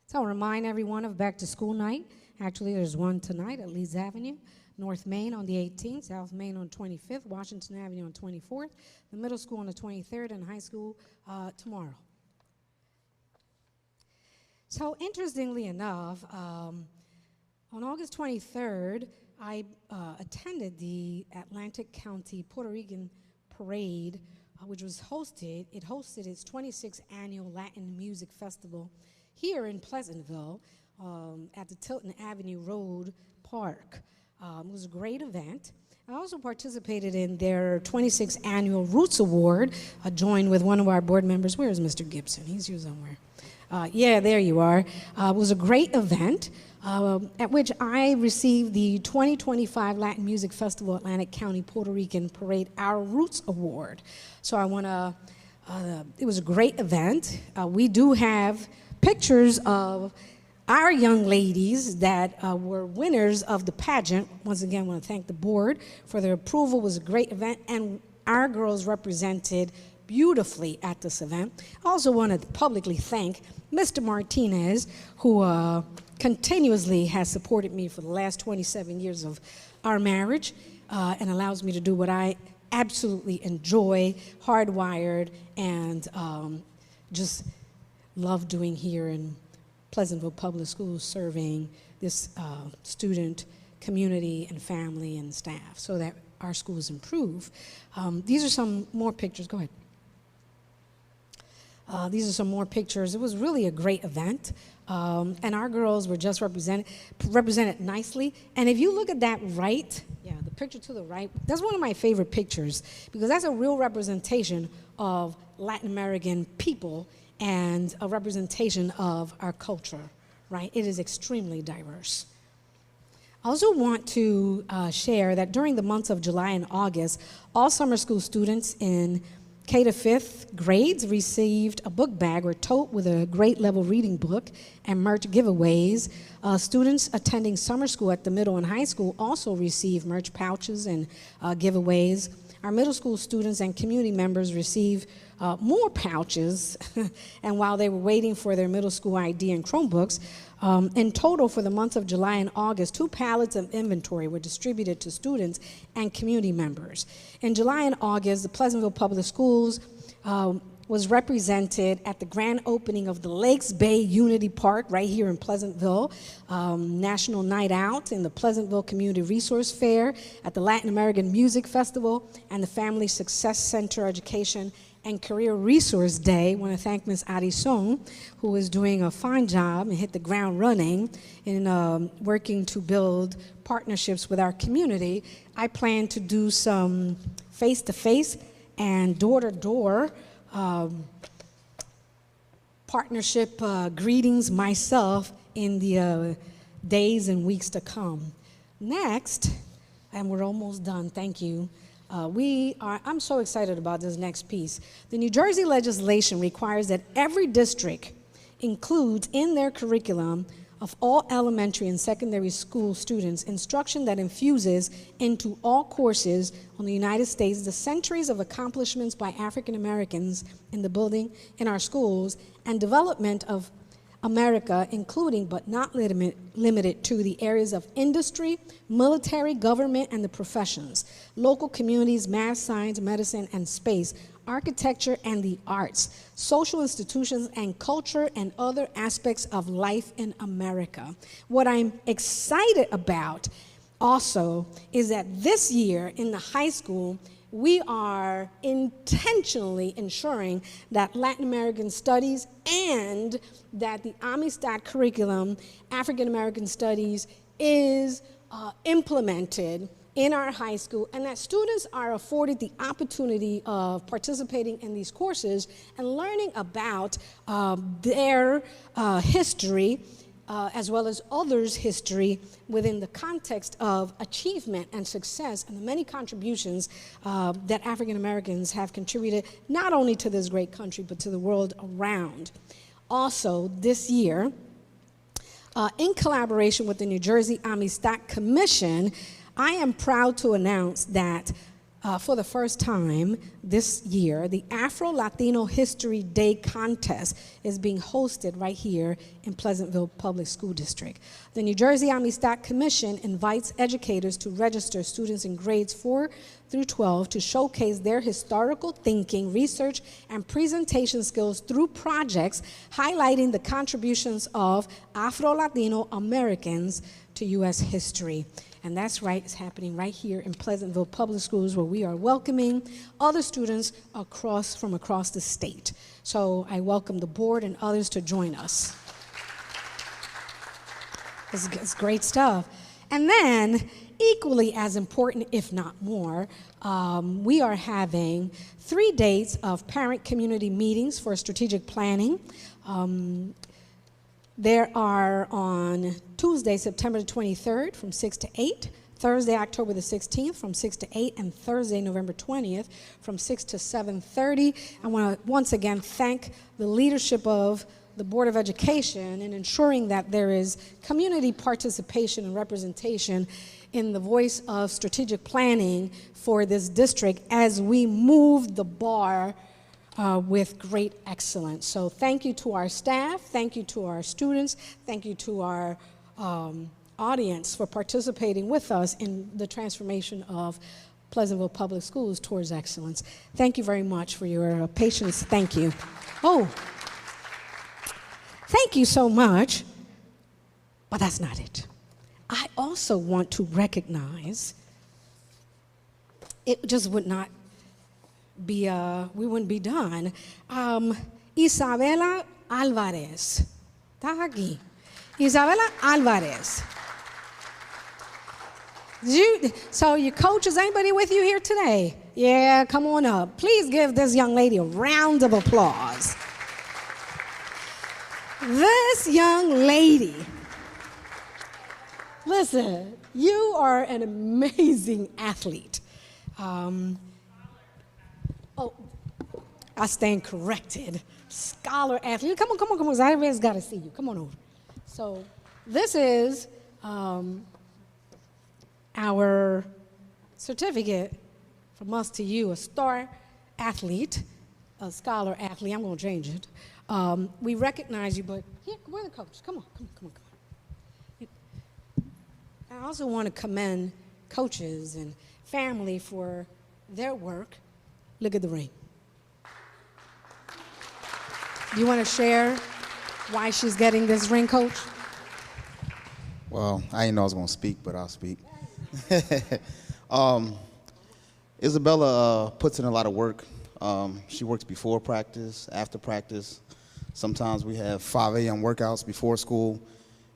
So I'll remind everyone of Back to School Night. Actually, there's one tonight at Leeds Avenue, North Main on the 18th, South Main on 25th, Washington Avenue on 24th, the middle school on the 23rd, and high school tomorrow. So interestingly enough, on August 23rd, I attended the Atlantic County Puerto Rican Parade, which was hosted its 26th annual Latin Music Festival here in Pleasantville at the Tilton Avenue Road Park. It was a great event. I also participated in their 26th annual Roots Award, joined with one of our board members. Where is Mr. Gibson? He's here somewhere. Yeah, there you are. It was a great event at which I received the 2025 Latin Music Festival Atlantic County Puerto Rican Parade Our Roots Award. So I want to, it was a great event. We do have pictures of our young ladies that were winners of the pageant. Once again, I want to thank the board for their approval. It was a great event, and our girls represented beautifully at this event. I also want to publicly thank Mr. Martinez, who continuously has supported me for the last 27 years of our marriage and allows me to do what I absolutely enjoy, hardwired, and just love doing here in Pleasantville Public Schools, serving this student community and family and staff so that our schools improve. These are some more pictures. Go ahead. These are some more pictures. It was really a great event, and our girls were just represented nicely. And if you look at that right, yeah, the picture to the right, that's one of my favorite pictures because that's a real representation of Latin American people and a representation of our culture, right? It is extremely diverse. I also want to share that during the months of July and August, all summer school students in K to 5th grades received a book bag or tote with a grade level reading book and merch giveaways. Students attending summer school at the middle and high school also received merch pouches and giveaways. Our middle school students and community members received more pouches, and while they were waiting for their middle school ID and Chromebooks, in total for the months of July and August, 2 pallets of inventory were distributed to students and community members. In July and August, the Pleasantville Public Schools was represented at the grand opening of the Lakes Bay Unity Park right here in Pleasantville, National Night Out in the Pleasantville Community Resource Fair, at the Latin American Music Festival, and the Family Success Center Education and Career Resource Day. I want to thank Ms. Arison, who is doing a fine job and hit the ground running in working to build partnerships with our community. I plan to do some face-to-face and door-to-door partnership greetings myself in the days and weeks to come. Next, and we're almost done, thank you. I'm so excited about this next piece. The New Jersey legislation requires that every district includes in their curriculum of all elementary and secondary school students instruction that infuses into all courses on the United States the centuries of accomplishments by African Americans in the building in our schools and development of America, including but not limited to the areas of industry, military, government, and the professions, local communities, math, science, medicine, and space, architecture and the arts, social institutions and culture, and other aspects of life in America. What I'm excited about also is that this year in the high school, we are intentionally ensuring that Latin American studies and that the Amistad curriculum, African American studies, is implemented in our high school, and that students are afforded the opportunity of participating in these courses and learning about their history, as well as others' history within the context of achievement and success and the many contributions that African Americans have contributed not only to this great country but to the world around. Also, this year, in collaboration with the New Jersey Amistad Commission, I am proud to announce that for the first time this year, the Afro-Latino History Day contest is being hosted right here in Pleasantville Public School District. The New Jersey Amistad Commission invites educators to register students in grades 4 through 12 to showcase their historical thinking, research, and presentation skills through projects highlighting the contributions of Afro-Latino Americans to U.S. history. And that's right, it's happening right here in Pleasantville Public Schools, where we are welcoming other students from across the state. So I welcome the board and others to join us. It's great stuff. And then equally as important, if not more, we are having 3 dates of parent community meetings for strategic planning. There are on Tuesday, September the 23rd from 6 to 8, Thursday, October the 16th from 6 to 8, and Thursday, November 20th from 6 to 7:30. I want to once again thank the leadership of the Board of Education in ensuring that there is community participation and representation in the voice of strategic planning for this district as we move the bar with great excellence. So thank you to our staff, thank you to our students, thank you to our audience for participating with us in the transformation of Pleasantville Public Schools towards excellence. Thank you very much for your patience. Thank you. Oh, thank you so much, but that's not it. I also want to recognize, it just would not be, we wouldn't be done. Isabela Alvarez. ¿Estás aquí? Isabela Alvarez. So your coaches, anybody with you here today? Yeah, come on up. Please give this young lady a round of applause. This young lady, listen, you are an amazing athlete. Oh, I stand corrected. Scholar athlete. Come on. Everybody's got to see you. Come on over. So this is our certificate from us to you, a star athlete, a scholar athlete. I'm going to change it. We recognize you, but here, where are the coaches? Come on. I also want to commend coaches and family for their work. Look at the ring. Do you want to share why she's getting this ring, Coach? Well, I didn't know I was going to speak, but I'll speak. Isabella puts in a lot of work. She works before practice, after practice. Sometimes we have 5 a.m. workouts before school,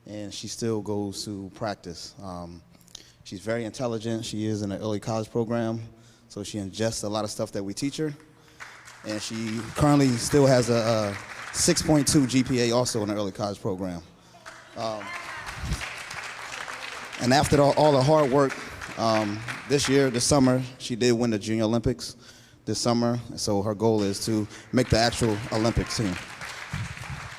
and she still goes to practice. She's very intelligent. She is in an early college program, so she ingests a lot of stuff that we teach her. And she currently still has a 6.2 GPA also in the early college program. And after all the hard work, this summer, she did win the Junior Olympics this summer. So her goal is to make the actual Olympics team.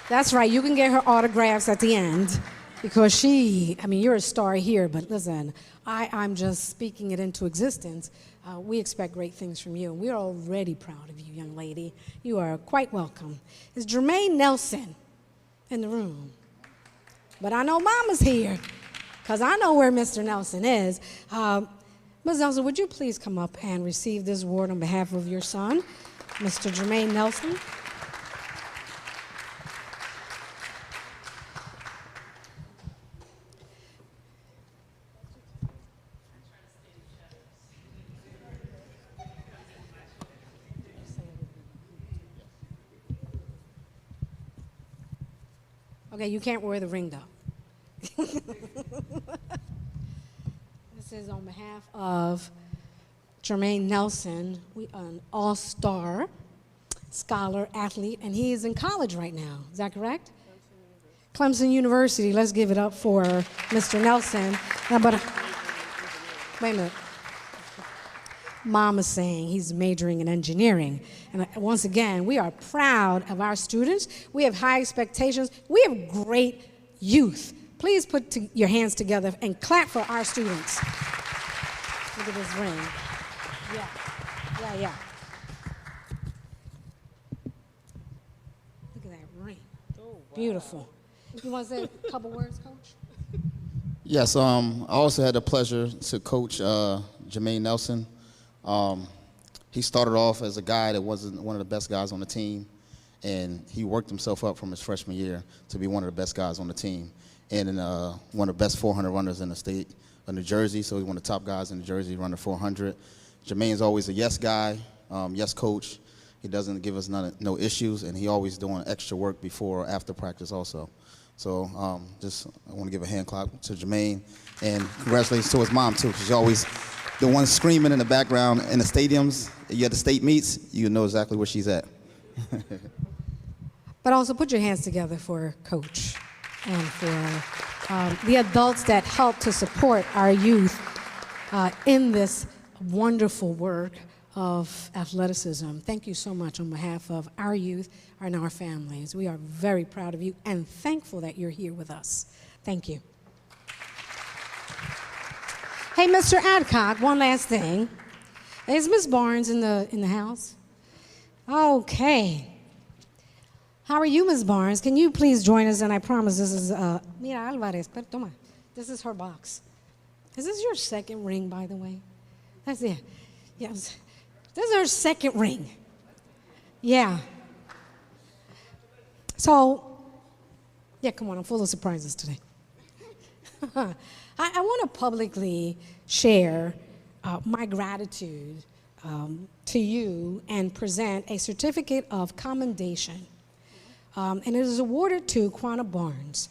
That's right. You can get her autographs at the end because you're a star here, but listen, I'm just speaking it into existence. We expect great things from you, and we're already proud of you, young lady. You are quite welcome. Is Jermaine Nelson in the room? But I know Mama's here, because I know where Mr. Nelson is. Ms. Nelson, would you please come up and receive this award on behalf of your son, Mr. Jermaine Nelson? Okay, you can't wear the ring, though. This is on behalf of Jermaine Nelson, an all-star scholar, athlete, and he is in college right now. Is that correct? Clemson University. Let's give it up for Mr. Nelson. But wait a minute. Mama's saying he's majoring in engineering. And once again, we are proud of our students. We have high expectations. We have great youth. Please put your hands together and clap for our students. Look at this ring. Yeah. Look at that ring. Oh, wow. Beautiful. You want to say a couple words, Coach? Yes, I also had the pleasure to coach Jermaine Nelson. He started off as a guy that wasn't one of the best guys on the team, and he worked himself up from his freshman year to be one of the best guys on the team, and one of the best 400 runners in the state of New Jersey. So he's one of the top guys in New Jersey running 400. Jermaine's always a yes guy, yes coach. He doesn't give us no issues, and he always doing extra work before or after practice also. So I want to give a hand clap to Jermaine, and congratulations to his mom too, because she's always the one screaming in the background in the stadiums. You at the state meets, you know exactly where she's at. But also put your hands together for Coach and for the adults that help to support our youth in this wonderful work of athleticism. Thank you so much on behalf of our youth and our families. We are very proud of you and thankful that you're here with us. Thank you. Hey, Mr. Adcock, one last thing. Is Ms. Barnes in the house? Okay. How are you, Ms. Barnes? Can you please join us? And I promise this is, Mira Alvarez, pero toma. This is her box. Is this your second ring, by the way? That's it. Yes. This is her second ring. Yeah. So, yeah, come on, I'm full of surprises today. I want to publicly share my gratitude to you and present a certificate of commendation. And it is awarded to Quanah Barnes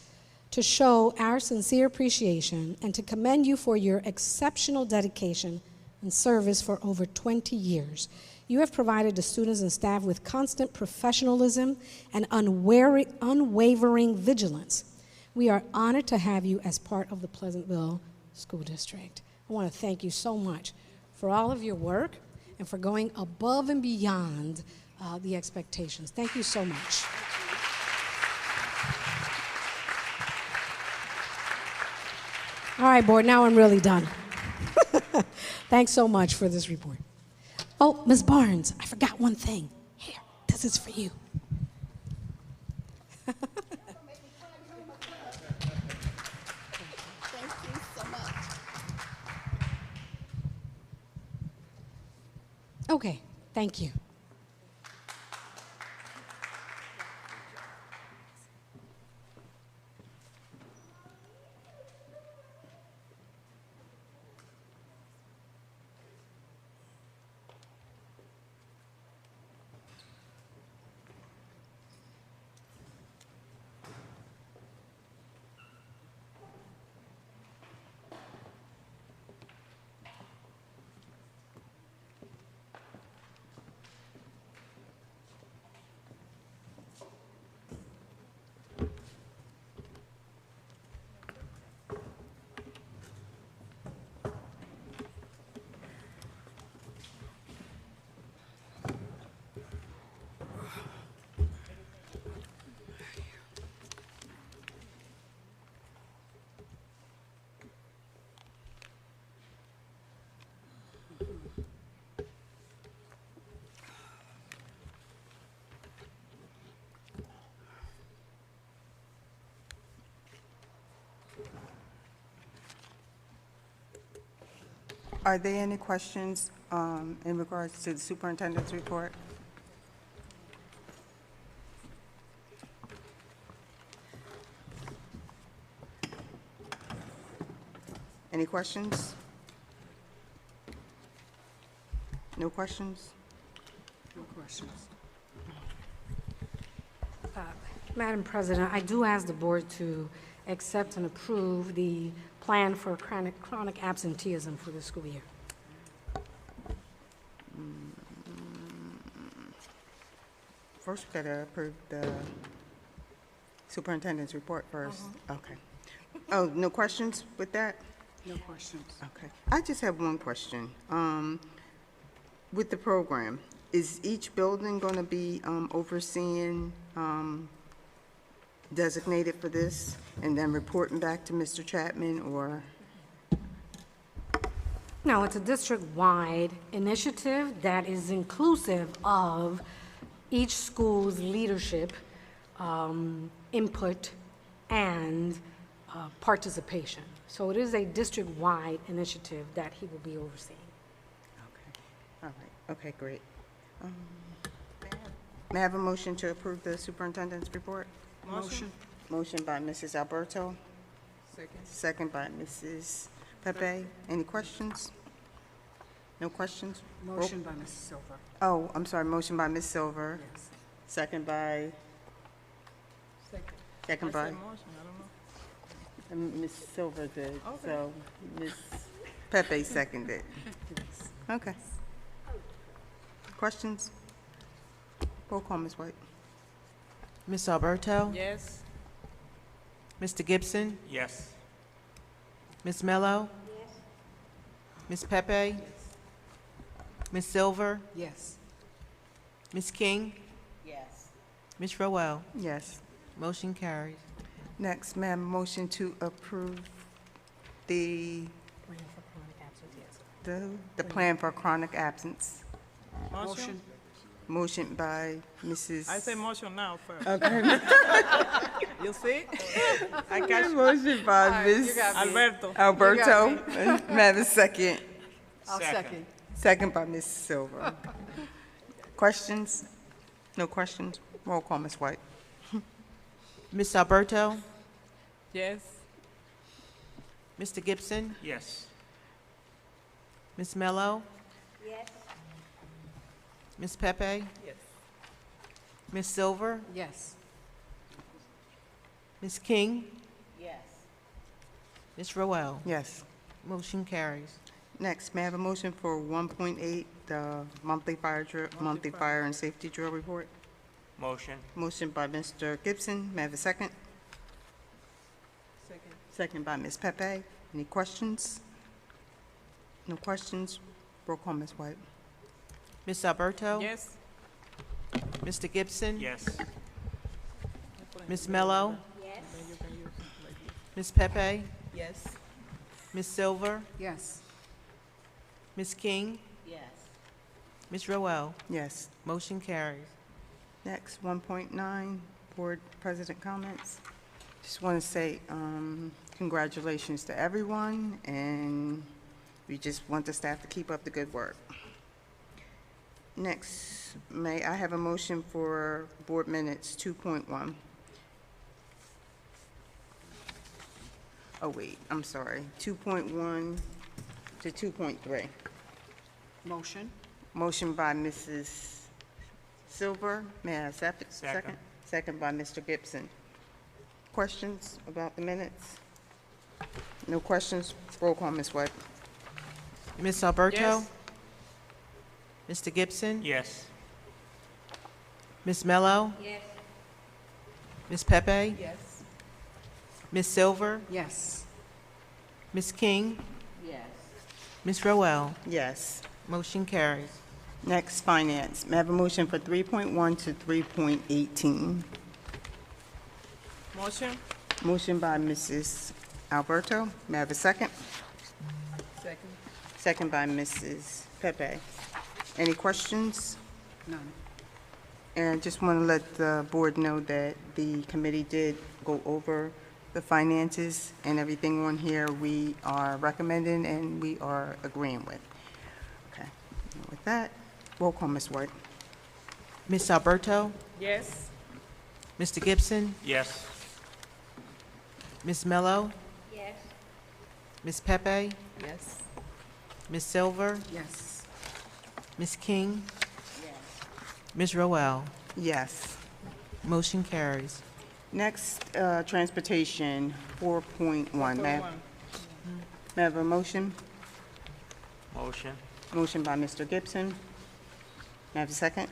to show our sincere appreciation and to commend you for your exceptional dedication and service for over 20 years. You have provided the students and staff with constant professionalism and unwavering vigilance. We are honored to have you as part of the Pleasantville School District. I want to thank you so much for all of your work and for going above and beyond the expectations. Thank you so much. All right, board, now I'm really done. Thanks so much for this report. Oh, Ms. Barnes, I forgot one thing. Here, this is for you. Thank you so much. Okay, thank you. Are there any questions in regards to the superintendent's report? Any questions? No questions? No questions. Madam President, I do ask the board to accept and approve the plan for chronic absenteeism for the school year. First, we gotta approve the superintendent's report first. Okay. Oh, no questions with that? No questions. Okay. I just have one question. With the program, is each building gonna be overseeing, designated for this, and then reporting back to Mr. Chapman, or? No, it's a district-wide initiative that is inclusive of each school's leadership, input, and participation. So it is a district-wide initiative that he will be overseeing. Okay. All right. Okay, great. May I have a motion to approve the superintendent's report? Motion. Motion by Mrs. Alberto. Second. Second by Mrs. Pepe. Any questions? No questions? Motion by Mrs. Silver. Oh, I'm sorry, motion by Ms. Silver. Yes. Second by? Second by, Ms. Silver did, so Ms. Pepe seconded. Okay. Questions? Roll call, Ms. White. Ms. Alberto? Yes. Mr. Gibson? Yes. Ms. Mello? Ms. Pepe? Ms. Silver? Yes. Ms. King? Yes. Ms. Rowell? Yes. Motion carries. Next, ma'am, motion to approve the plan for chronic absence. Motion. Motion by Mrs. I say motion now first. Okay. You see? I got you. Motion by Ms. Alberto. Alberto. May I have a second? I'll second. Second by Ms. Silver. Questions? No questions? Roll call, Ms. White. Ms. Alberto? Yes. Mr. Gibson? Yes. Ms. Mello? Yes. Ms. Pepe? Yes. Ms. Silver? Yes. Ms. King? Yes. Ms. Rowell? Yes. Motion carries. Next, may I have a motion for 1.8, the monthly fire and safety drill report? Motion. Motion by Mr. Gibson. May I have a second? Second. Second by Ms. Pepe. Any questions? No questions? Roll call, Ms. White. Ms. Alberto? Yes. Mr. Gibson? Yes. Ms. Mello? Yes. Ms. Pepe? Yes. Ms. Silver? Yes. Ms. King? Yes. Ms. Rowell? Yes. Motion carries. Next, 1.9, Board President comments. Just want to say congratulations to everyone, and we just want the staff to keep up the good work. Next, may I have a motion for Board Minutes 2.1? Oh, wait, I'm sorry, 2.1 to 2.3. Motion. Motion by Mrs. Silver. May I have a second? Second. Second by Mr. Gibson. Questions about the minutes? No questions? Roll call, Ms. White. Ms. Alberto? Yes. Mr. Gibson? Yes. Ms. Mello? Yes. Ms. Pepe? Yes. Ms. Silver? Yes. Ms. King? Yes. Ms. Rowell? Yes. Motion carries. Next, Finance. May I have a motion for 3.1 to 3.18? Motion. Motion by Mrs. Alberto. May I have a second? Second. Second by Mrs. Pepe. Any questions? None. And I just want to let the board know that the committee did go over the finances, and everything on here we are recommending and we are agreeing with. Okay. And with that, roll call, Ms. White. Ms. Alberto? Yes. Mr. Gibson? Yes. Ms. Mello? Yes. Ms. Pepe? Yes. Ms. Silver? Yes. Ms. King? Ms. Rowell? Yes. Motion carries. Next, Transportation, 4.1. May I have a motion? Motion. Motion by Mr. Gibson. May I have a second?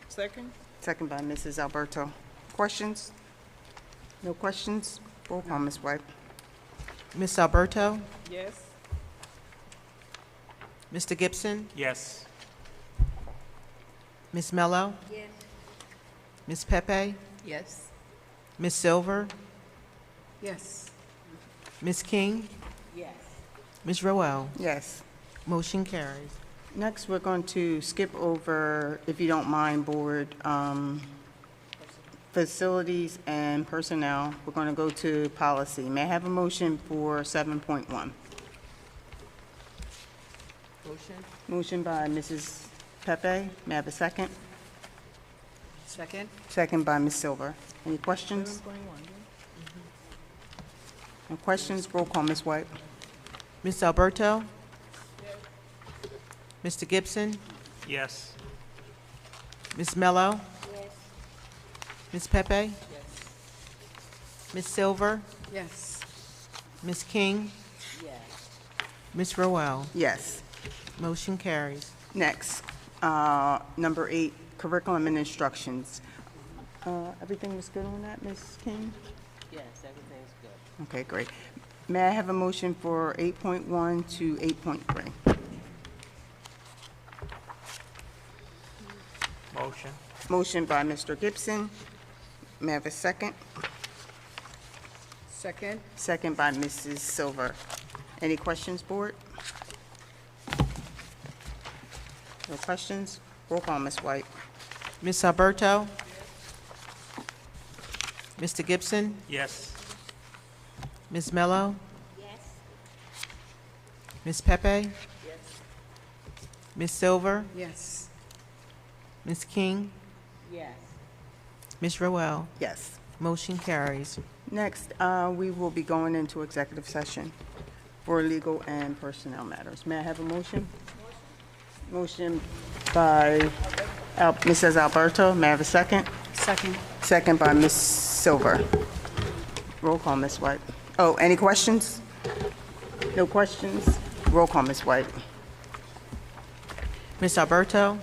Second. Second by Mrs. Alberto. Questions? No questions? Roll call, Ms. White. Ms. Alberto? Yes. Mr. Gibson? Yes. Ms. Mello? Yes. Ms. Pepe? Yes. Ms. Silver? Yes. Ms. King? Yes. Ms. Rowell? Yes. Motion carries. Next, we're going to skip over, if you don't mind, Board, Facilities and Personnel. We're going to go to Policy. May I have a motion for 7.1? Motion? Motion by Mrs. Pepe. May I have a second? Second. Second by Ms. Silver. Any questions? No questions? Roll call, Ms. White. Ms. Alberto? Mr. Gibson? Yes. Ms. Mello? Yes. Ms. Pepe? Ms. Silver? Yes. Ms. King? Ms. Roel? Yes. Motion carries. Next, number 8, curriculum and instructions. Everything was good on that, Ms. King? Yes, everything's good. Okay, great. May I have a motion for 8.1 to 8.3? Motion. Motion by Mr. Gibson. May I have a second? Second? Second by Mrs. Silver. Any questions, board? No questions? Roll call, Ms. White. Ms. Alberto? Mr. Gibson? Yes. Ms. Mello? Yes. Ms. Pepe? Ms. Silver? Yes. Ms. King? Yes. Ms. Roel? Yes. Motion carries. Next, we will be going into executive session for legal and personnel matters. May I have a motion? Motion by Mrs. Alberto. May I have a second? Second? Second by Ms. Silver. Roll call, Ms. White. Oh, any questions? No questions? Roll call, Ms. White. Ms. Alberto?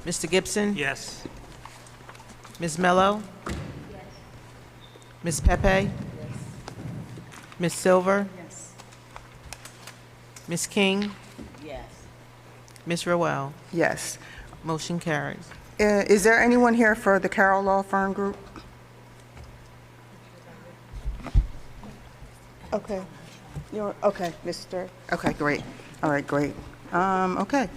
Mr. Gibson? Yes. Ms. Mello? Ms. Pepe? Ms. Silver? Yes. Ms. King? Yes. Ms. Roel? Yes. Motion carries. Is there anyone here for the Carroll Law Firm Group? Okay. Okay, Mr. Okay, great. All right, great. Okay.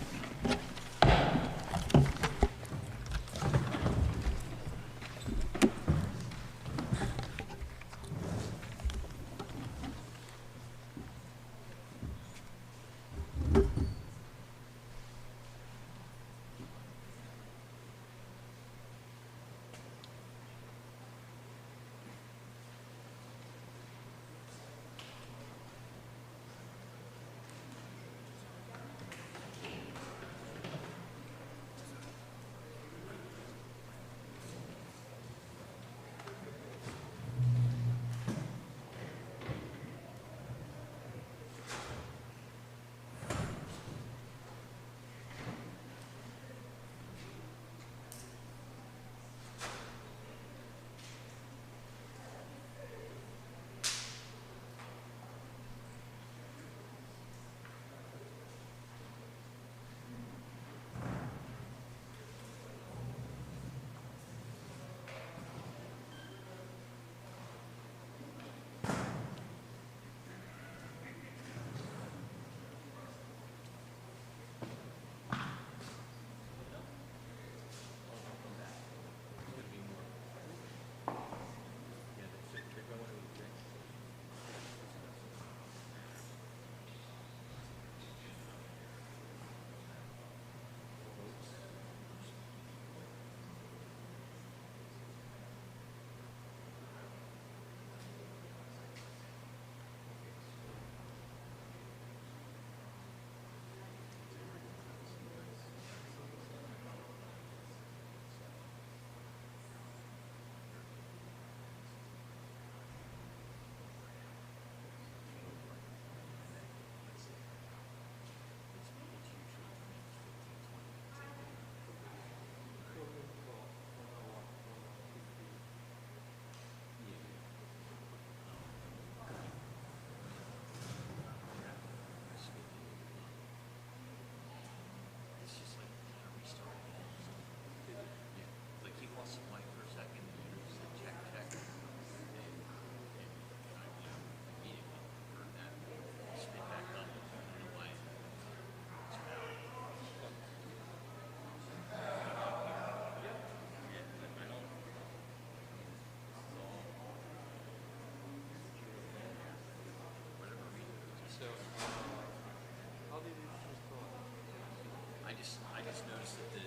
I just noticed that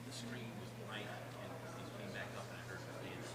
the screen was blank and it came back up and I heard the dance.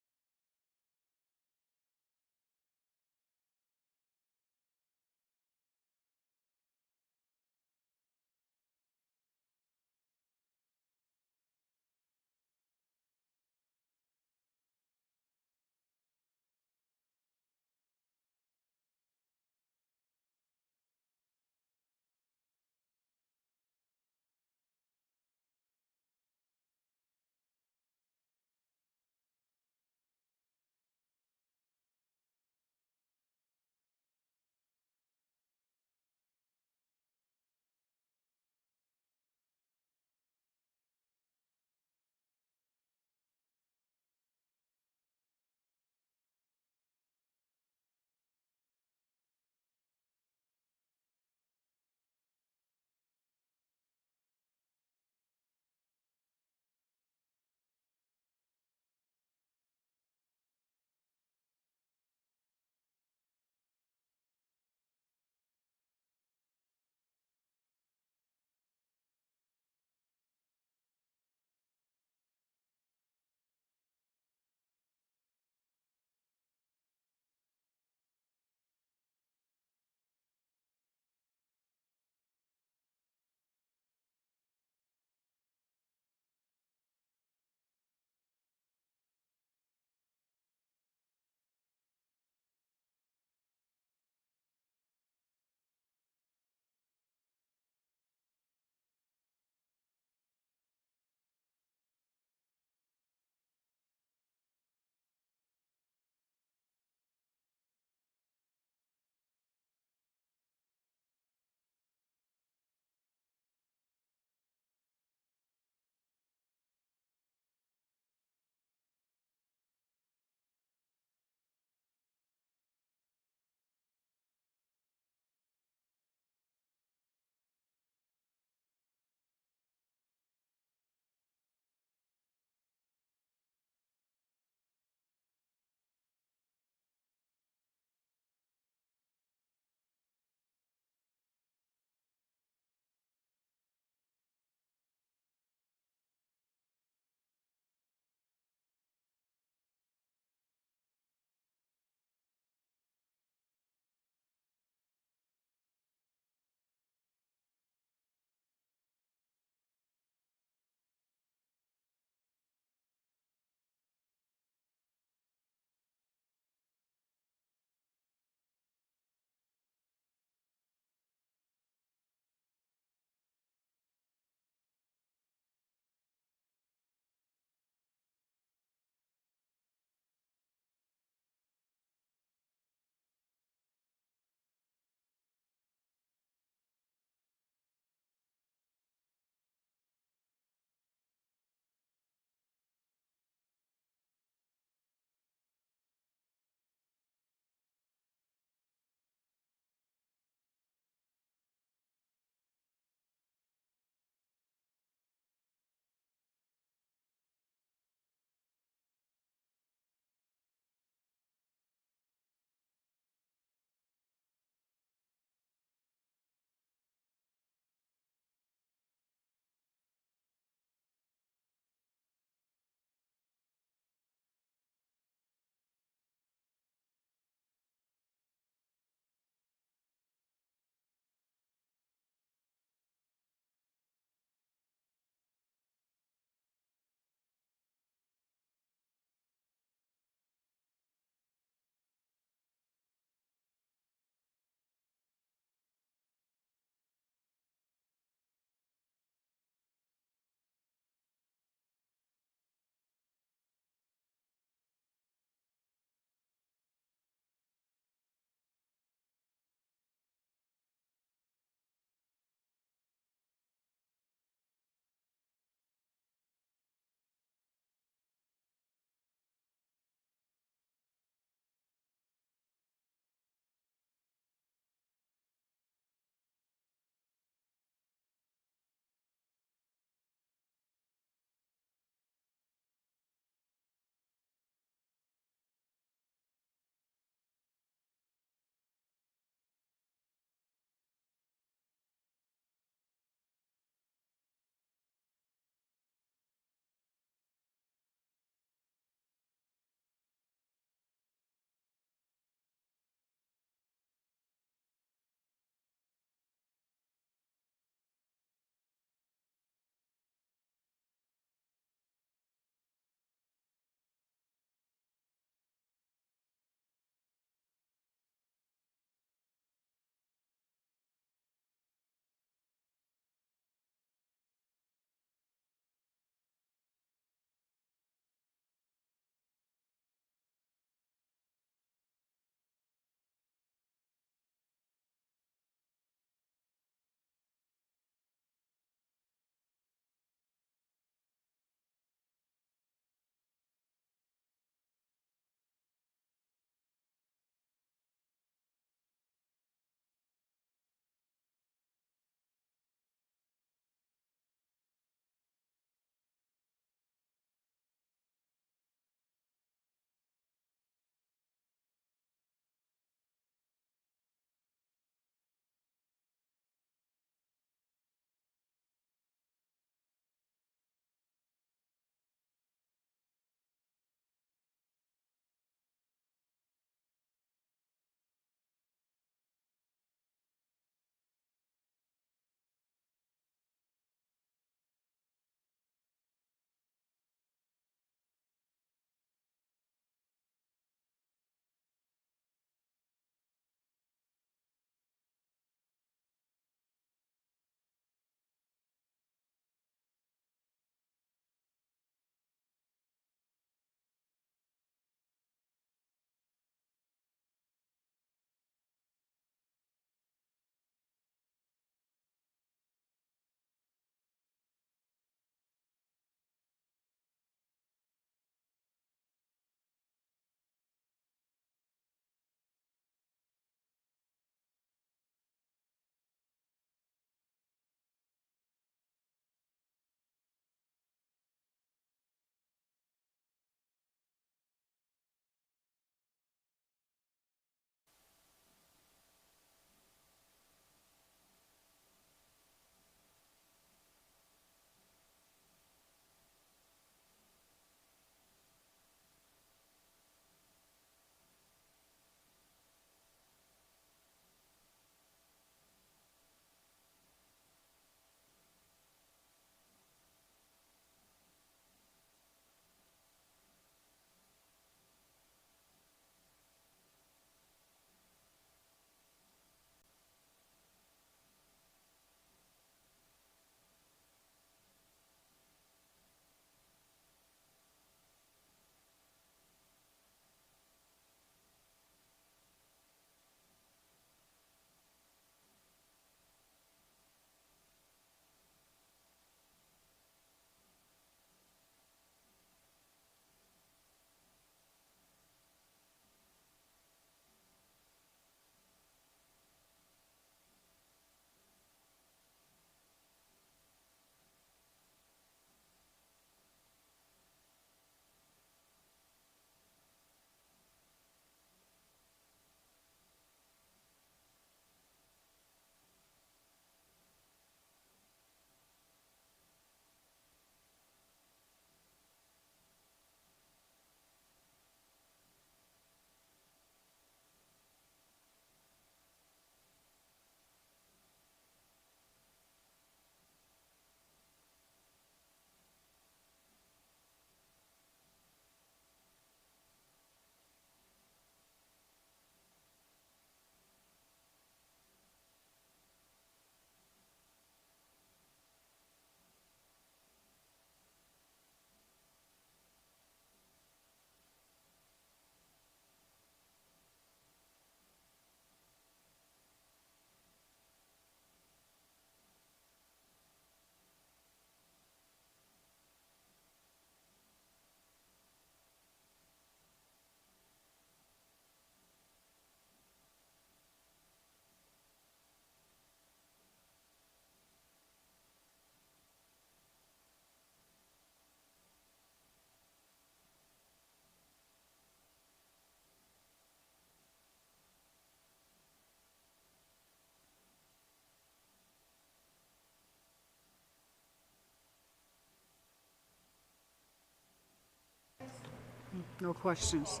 No questions.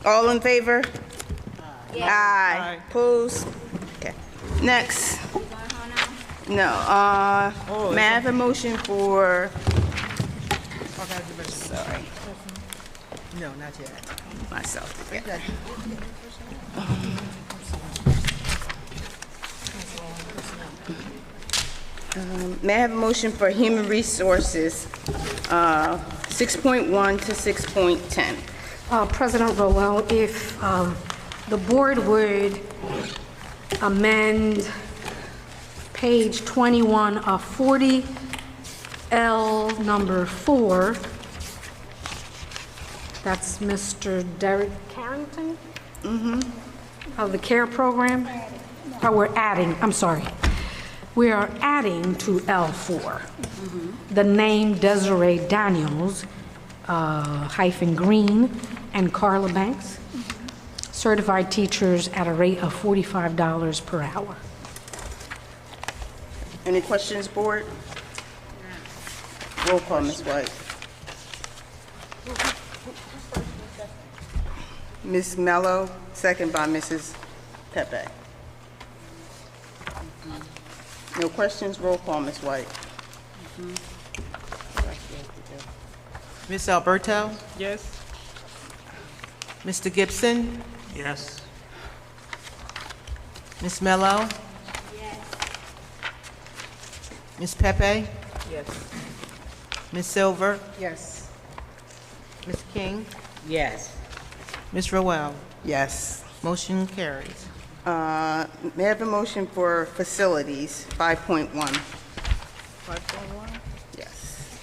All in favor? Aye. Opposed? Okay. Next. No, may I have a motion for, sorry, No, not yet. myself. Yeah. May I have a motion for human resources, 6.1 to 6.10? President Rowell, if the board would amend page 21 of 40L number 4, that's Mr. Derek Carrington? Of the CARE program? Oh, we're adding, I'm sorry. We are adding to L4 the name Desiree Daniels, hyphen Green, and Carla Banks, certified teachers at a rate of $45 per hour. Any questions, board? Roll call, Ms. White. Ms. Mello, second by Mrs. Pepe. No questions, roll call, Ms. White. Ms. Alberto? Yes. Mr. Gibson? Yes. Ms. Mello? Ms. Pepe? Yes. Ms. Silver? Yes. Ms. King? Yes. Ms. Rowell? Yes. Motion carries. May I have a motion for facilities, 5.1? 5.1. Yes.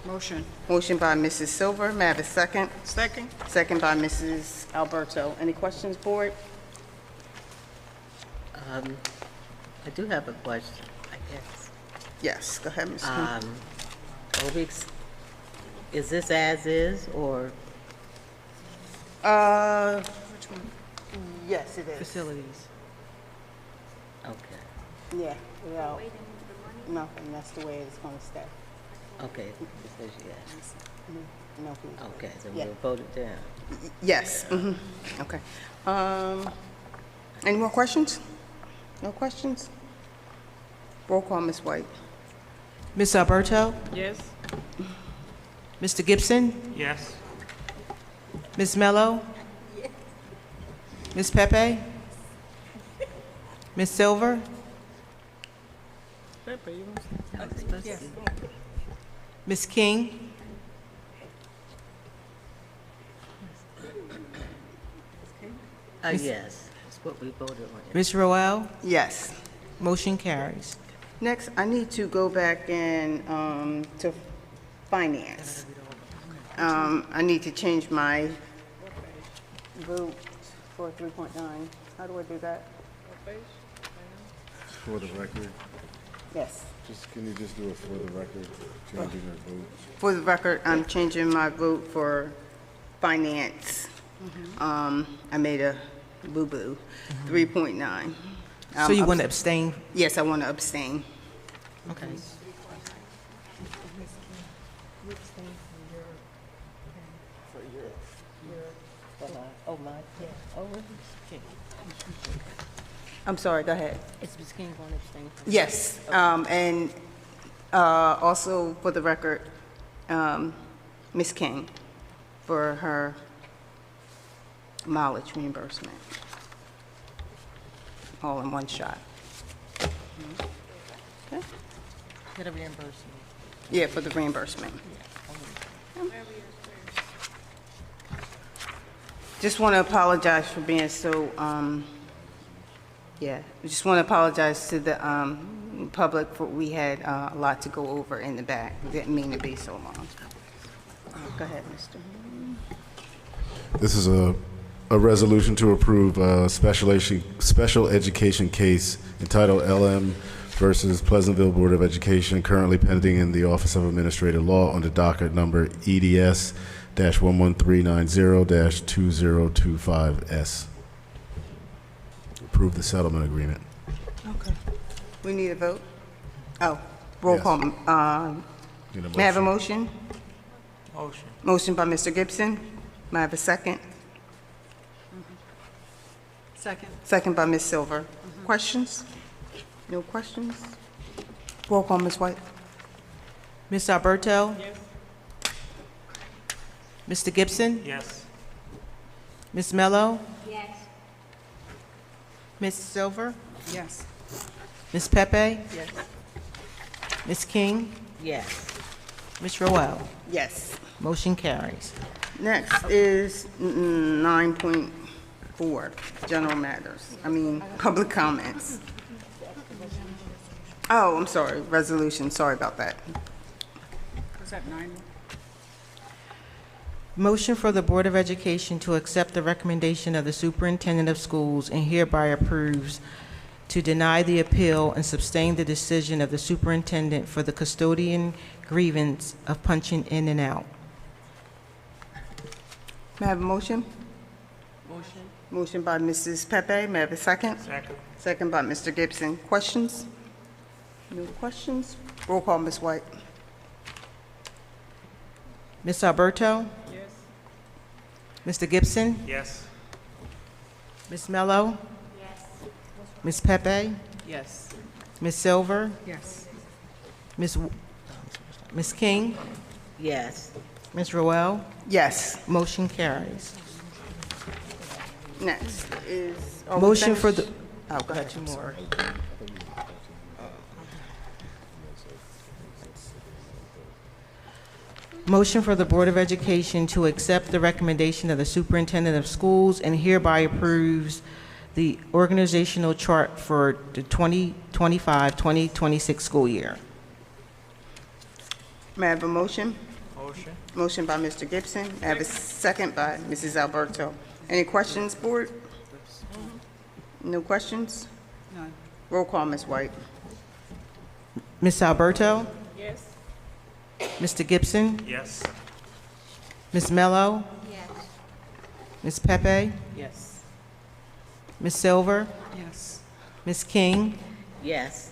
Motion. Motion by Mrs. Silver, may I have a second? Second. Second by Mrs. Alberto. Any questions, board? I do have a question, I guess. Yes, go ahead, Ms. King. Obix, is this as is, or? Which one? Yes, it is. Facilities. Okay, Yeah, without, nothing, that's the way it's gonna stay. okay, it says yes. No fees. Okay, so Yeah. we'll vote it down. Yes, okay. Any more questions? No questions? Roll call, Ms. White. Ms. Alberto? Yes. Mr. Gibson? Yes. Ms. Mello? Ms. Pepe? Ms. Silver? Pepe, you want to? Yes. Ms. King? Yes, that's what we voted on. Ms. Rowell? Yes. Motion carries. Next, I need to go back and, to finance. I need to change my vote for 3.9. How do I do that? For the record, Yes. can you just do it for the record, changing your vote? For the record, I'm changing my vote for finance. I made a boo-boo, 3.9. So you want to abstain? Yes, I want to abstain. Okay. Oh, my, yeah, oh, okay. I'm sorry, go ahead. Is Ms. King going to abstain? Yes, and also for the record, Ms. King, for her mileage reimbursement. All in one shot. Okay. Get a reimbursement. Yeah, for the reimbursement. Just want to apologize for being so, yeah, I just want to apologize to the public for, we had a lot to go over in the back. Didn't mean to be so long. Go ahead, Mr. This is a resolution to approve a special education case entitled LM versus Pleasantville Board of Education, currently pending in the Office of Administrative Law under docket number EDS-11390-2025S. Approve the settlement agreement. Okay. We need a vote? Oh, roll Yes. call. Need a May I have a motion? motion? Motion. Motion by Mr. Gibson. May I have a second? Second. Second by Ms. Silver. Questions? No questions? Roll call, Ms. White. Ms. Alberto? Yes. Mr. Gibson? Yes. Ms. Mello? Yes. Ms. Silver? Yes. Ms. Pepe? Yes. Ms. King? Yes. Ms. Roel? Yes. Motion carries. Next is 9.4, general matters. Public comments. Oh, I'm sorry, resolution, sorry about that. Was that 9? Motion for the Board of Education to accept the recommendation of the Superintendent of Schools and hereby approves to deny the appeal and sustain the decision of the Superintendent for the custodian grievance of punching in and out. May I have a motion? Motion. Motion by Mrs. Pepe, may I have a second? Second. Second by Mr. Gibson. Questions? No questions? Roll call, Ms. White. Ms. Alberto? Yes. Mr. Gibson? Yes. Ms. Mello? Yes. Ms. Pepe? Yes. Ms. Silver? Yes. Ms. King? Yes. Ms. Roel? Yes. Motion carries. Next is... are we Motion for finished? the... Oh, go ahead. Two more. Motion for the Board of Education to accept the recommendation of the Superintendent of Schools and hereby approves the organizational chart for the 2025-2026 school year. May I have a motion? Motion. Motion by Mr. Gibson. I have a second by Mrs. Alberto. Any questions, Board? No questions? None. Roll call, Ms. White. Ms. Alberto? Yes. Mr. Gibson? Yes. Ms. Mello? Yes. Ms. Pepe? Yes. Ms. Silver? Yes. Ms. King? Yes.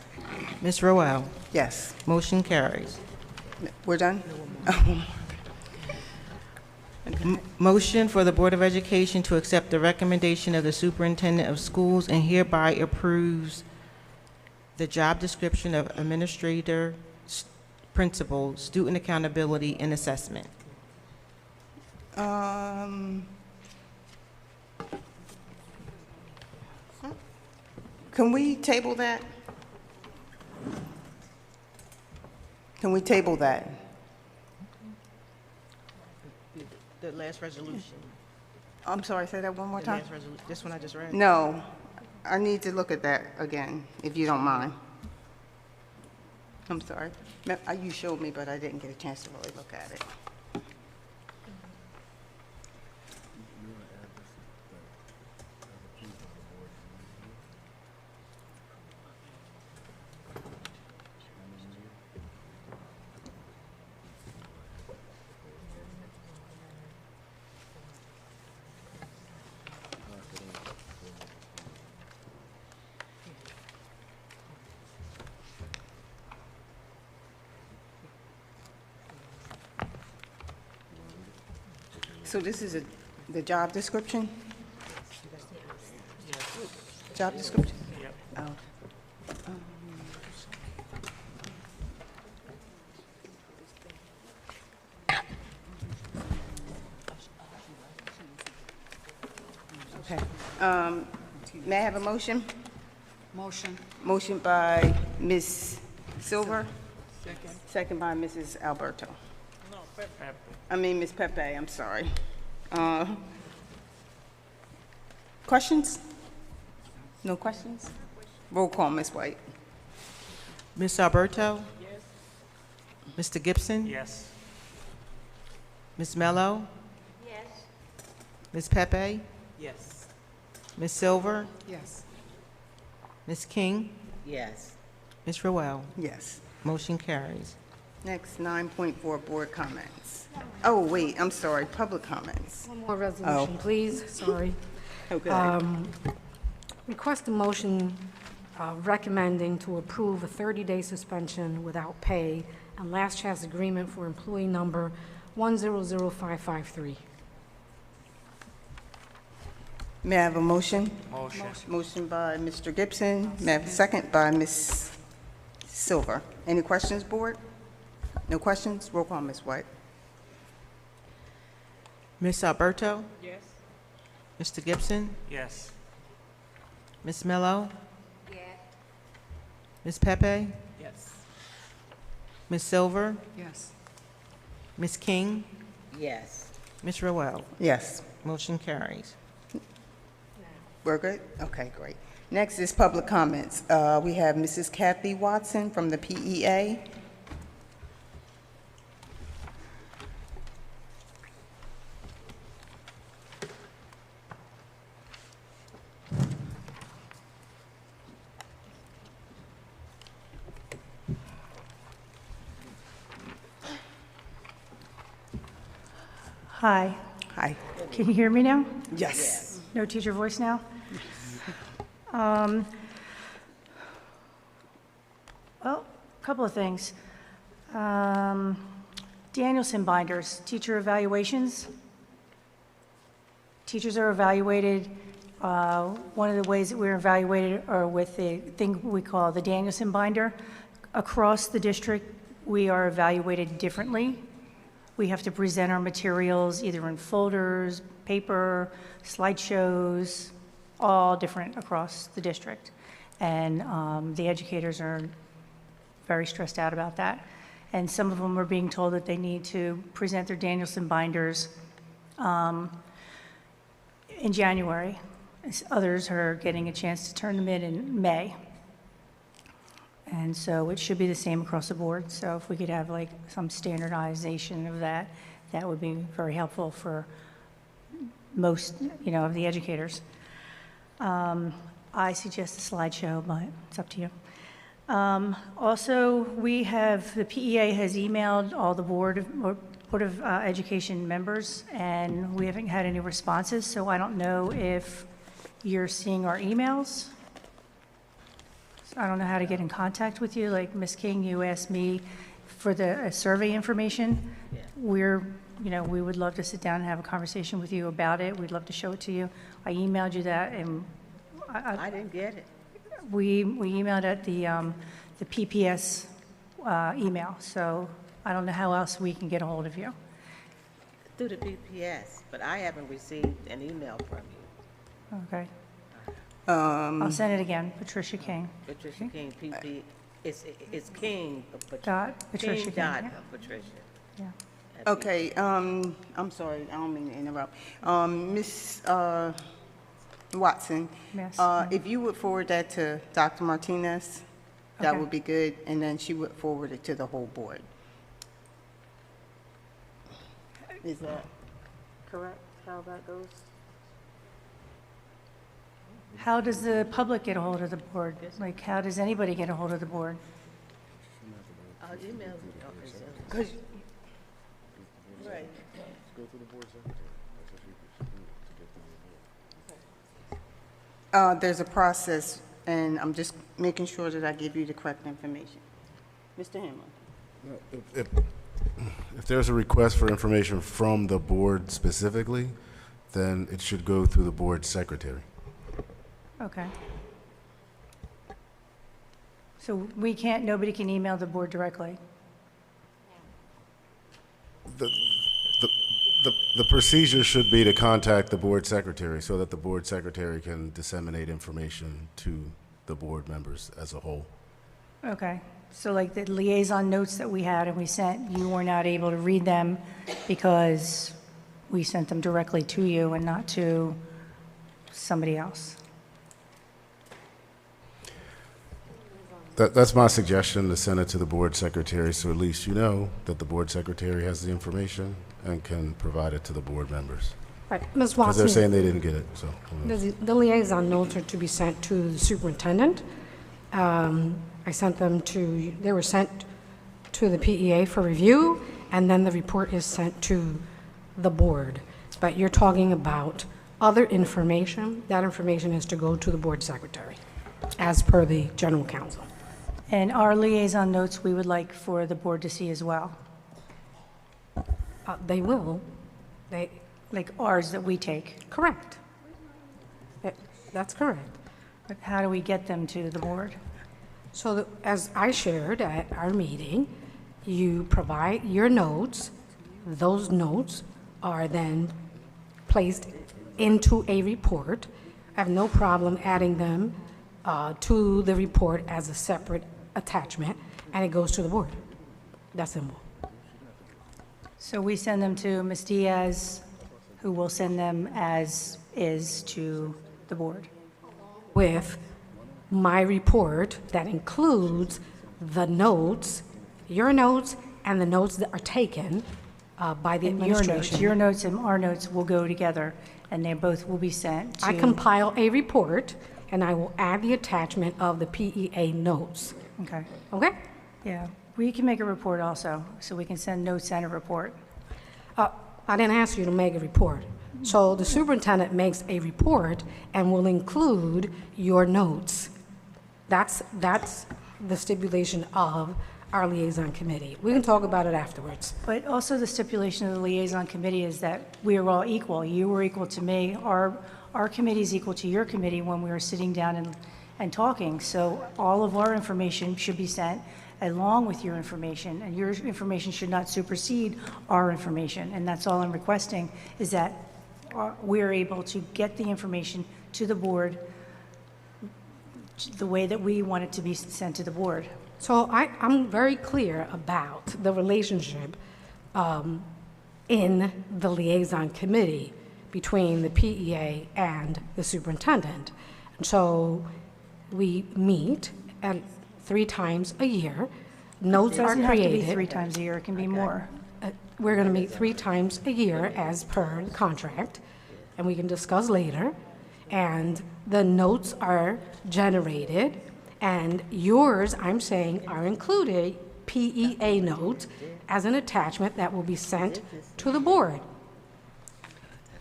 Ms. Roel? Yes. Motion carries. We're done? Motion for the Board of Education to accept the recommendation of the Superintendent of Schools and hereby approves the job description of administrator, principal, student accountability, and assessment. Can we table that? Can we table that? The last resolution. I'm sorry, say that one more time? This one I just read? No, I need to look at that again, if you don't mind. I'm sorry. You showed me, but I didn't get a chance to really look at it. So this is the job description? Job description? Yep. Oh. Okay. May I have a motion? Motion. Motion by Ms. Silver, Second. second by Mrs. Alberto. No, Pepe. Ms. Pepe, I'm sorry. Questions? No questions? Roll call, Ms. White. Ms. Alberto? Yes. Mr. Gibson? Yes. Ms. Mello? Yes. Ms. Pepe? Yes. Ms. Silver? Yes. Ms. King? Yes. Ms. Roel? Yes. Motion carries. Next, 9.4, board comments. Oh, wait, I'm sorry, public comments. One more resolution, please. Sorry. Okay. Request a motion recommending to approve a 30-day suspension without pay and Last Chance Agreement for employee number 100553. May I have a motion? Motion. Motion by Mr. Gibson. May I have a second by Ms. Silver? Any questions, board? No questions? Roll call, Ms. White. Ms. Alberto? Yes. Mr. Gibson? Yes. Ms. Mello? Ms. Pepe? Yes. Ms. Silver? Yes. Ms. King? Yes. Ms. Roel? Yes. Motion carries. We're good? Okay, great. Next is public comments. We have Mrs. Kathy Watson from the PEA. Hi. Hi. Can you hear me now? Yes. No teacher voice now? Well, a couple of things. Danielson binders, teacher evaluations. Teachers are evaluated. One of the ways that we're evaluated are with the thing we call the Danielson binder. Across the district, we are evaluated differently. We have to present our materials either in folders, paper, slideshows, all different across the district. And the educators are very stressed out about that. And some of them are being told that they need to present their Danielson binders in January. Others are getting a chance to turn them in May. And so it should be the same across the board. So if we could have like some standardization of that, that would be very helpful for most, of the educators. I suggest a slideshow, but it's up to you. Also, the PEA has emailed all the Board of Education members, and we haven't had any responses, so I don't know if you're seeing our emails. I don't know how to get in contact with you. Like Ms. King, you asked me for the survey information. We would love to sit down and have a conversation with you about it. We'd love to show it to you. I emailed you that, and I didn't get it. we emailed at the PPS email. So I don't know how else we can get a hold of you. Through the BPS, but I haven't received an email from you. Okay. I'll send it again. Patricia King. Patricia King, PP, it's King. Dot Patricia King King, dot yeah. Patricia. Yeah. Okay, I'm sorry, I don't mean to interrupt. Ms. Watson, Yes. if you would forward that to Dr. Martinez, that Okay. would be good, and then she would forward it to the whole board. Is that correct, how that goes? How does the public get a hold of the board? Like, how does anybody get a hold of the board? I'll email you. Right. There's a process, and I'm just making sure that I give you the correct information. Mr. Hamlin? If there's a request for information from the board specifically, then it should go through the board secretary. Okay. So nobody can email the board directly? The procedure should be to contact the board secretary so that the board secretary can disseminate information to the board members as a whole. Okay. So like the liaison notes that we had and we sent, you were not able to read them because we sent them directly to you and not to somebody else? That's my suggestion, to send it to the board secretary, so at least you know that the board secretary has the information and can provide it to the board members. Right, Ms. Because they're Watson, saying they didn't get it, so. who knows? the liaison notes are to be sent to the superintendent. I sent them they were sent to the PEA for review, and then the report is sent to the board. But you're talking about other information. That information is to go to the board secretary, as per the general counsel. And our liaison notes, we would like for the board to see as well, They will. They, like ours that we take. correct. That's correct. But how do we get them to the board? So as I shared at our meeting, you provide your notes. Those notes are then placed into a report. I have no problem adding them to the report as a separate attachment, and it goes to the board. That's simple. So we send them to Ms. Diaz, who will send them as is to the board. With my report that includes the notes, your notes, and the notes that are taken by the And your administration. notes and our notes will go together, and they both will be sent to... I compile a report, and I will add the attachment of the PEA notes. Okay. Okay? Yeah, we can make a report also, so we can send notes and a report. I didn't ask you to make a report. So the superintendent makes a report and will include your notes. That's the stipulation of our liaison committee. We can talk about it afterwards. But also the stipulation of the liaison committee is that we are all equal. You were equal to me, our committee is equal to your committee when we were sitting down and talking. So all of our information should be sent along with your information, and your information should not supersede our information. And that's all I'm requesting, is that we're able to get the information to the board the way that we want it to be sent to the board. So I'm very clear about the relationship in the liaison committee between the PEA and the superintendent. And so we meet at 3 times a year. Notes are It created. doesn't have to be 3 times a year, it can be more. We're going to meet 3 times a year as per the contract, and we can discuss later. And the notes are generated, and yours, I'm saying, are included, PEA notes, as an attachment that will be sent to the board.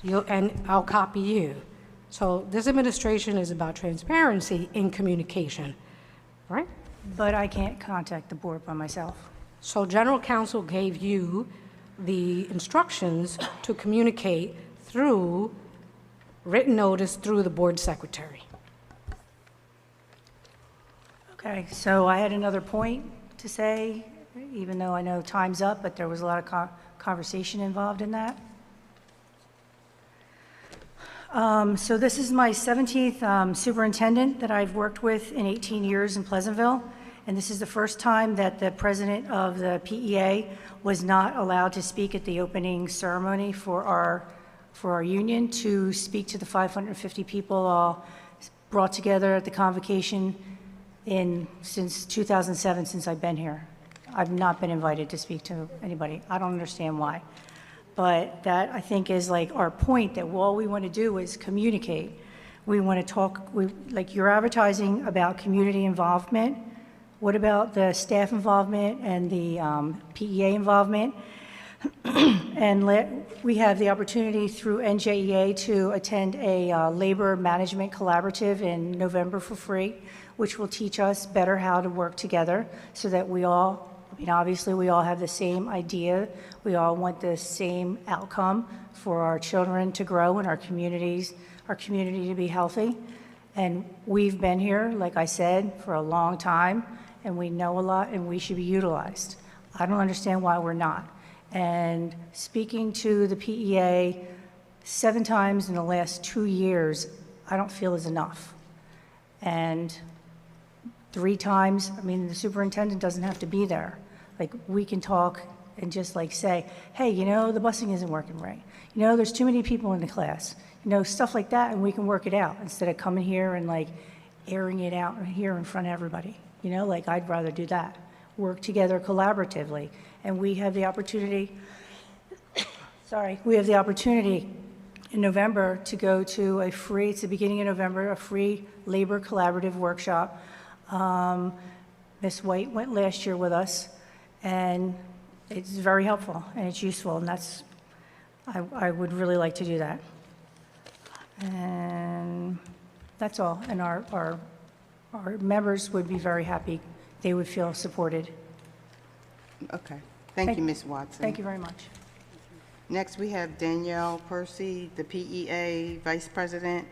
And I'll copy you. So this administration is about transparency in communication, right? But I can't contact the board by myself. So general counsel gave you the instructions to communicate through written notice through the board secretary. Okay, so I had another point to say, even though I know time's up, but there was a lot of conversation involved in that. So this is my 17th superintendent that I've worked with in 18 years in Pleasantville, and this is the first time that the president of the PEA was not allowed to speak at the opening ceremony for our union, to speak to the 550 people all brought together at the convocation since 2007, since I've been here. I've not been invited to speak to anybody. I don't understand why. But that, I think, is like our point, that all we want to do is communicate. We want to talk, like you're advertising about community involvement. What about the staff involvement and the PEA involvement? And we have the opportunity through NJEA to attend a labor management collaborative in November for free, which will teach us better how to work together so that we all, obviously we all have the same idea. We all want the same outcome for our children to grow and our community to be healthy. And we've been here, like I said, for a long time, and we know a lot, and we should be utilized. I don't understand why we're not. And speaking to the PEA 7 times in the last 2 years, I don't feel is enough. And 3 times, the superintendent doesn't have to be there. Like, we can talk and just like say, hey, the busing isn't working right. There's too many people in the class. Stuff like that, and we can work it out instead of coming here and like airing it out here in front of everybody. I'd rather do that. Work together collaboratively. And we have the opportunity, in November to go to it's the beginning of November, a free labor collaborative workshop. Ms. White went last year with us, and it's very helpful and it's useful, and I would really like to do that. And that's all. And our members would be very happy they would feel supported. Okay. Thank you, Ms. Watson. Thank you very much. Next, we have Danielle Percy, the PEA Vice President,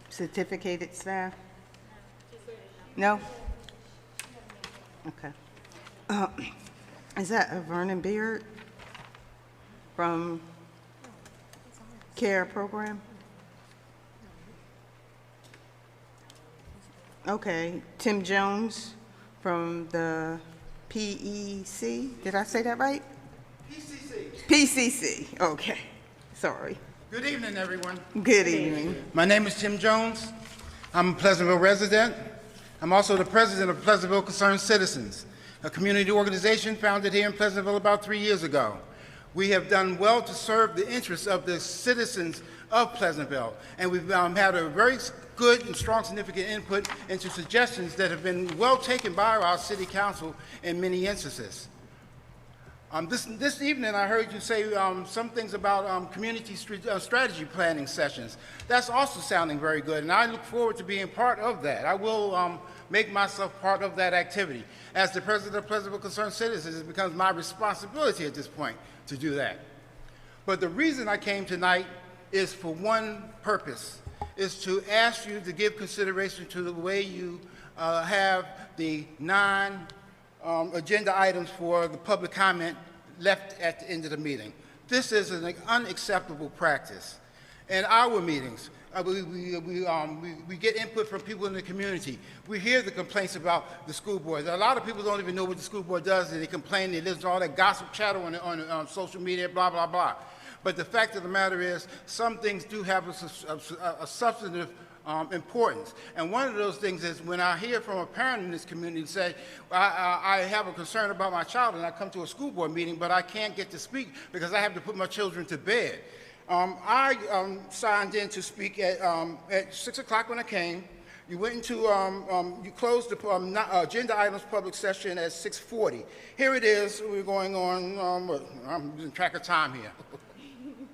certificated staff. No? Okay. Is that a Vernon Beard from CARE program? Okay. Tim Jones from the PEC. Did I say that right? PCC. Okay. Sorry. Good evening, everyone. Good evening. My name is Tim Jones. I'm a Pleasantville resident. I'm also the president of Pleasantville Concerned Citizens, a community organization founded here in Pleasantville about 3 years ago. We have done well to serve the interests of the citizens of Pleasantville, and we've had a very good and strong significant input into suggestions that have been well taken by our city council in many instances. This evening, I heard you say some things about community strategy planning sessions. That's also sounding very good, and I look forward to being part of that. I will make myself part of that activity. As the president of Pleasantville Concerned Citizens, it becomes my responsibility at this point to do that. But the reason I came tonight is for one purpose, is to ask you to give consideration to the way you have the agenda items for the public comment left at the end of the meeting. This is an unacceptable practice. In our meetings, we get input from people in the community. We hear the complaints about the school board. A lot of people don't even know what the school board does, and they complain, they listen to all that gossip chatter on social media, blah, blah, blah. But the fact of the matter is, some things do have a substantive importance. And one of those things is when I hear from a parent in this community say, I have a concern about my child and I come to a school board meeting, but I can't get to speak because I have to put my children to bed. I signed in to speak at 6 o'clock when I came. You went into, you closed the agenda items public session at 6:40. Here it is, we're going on, I'm losing track of time here.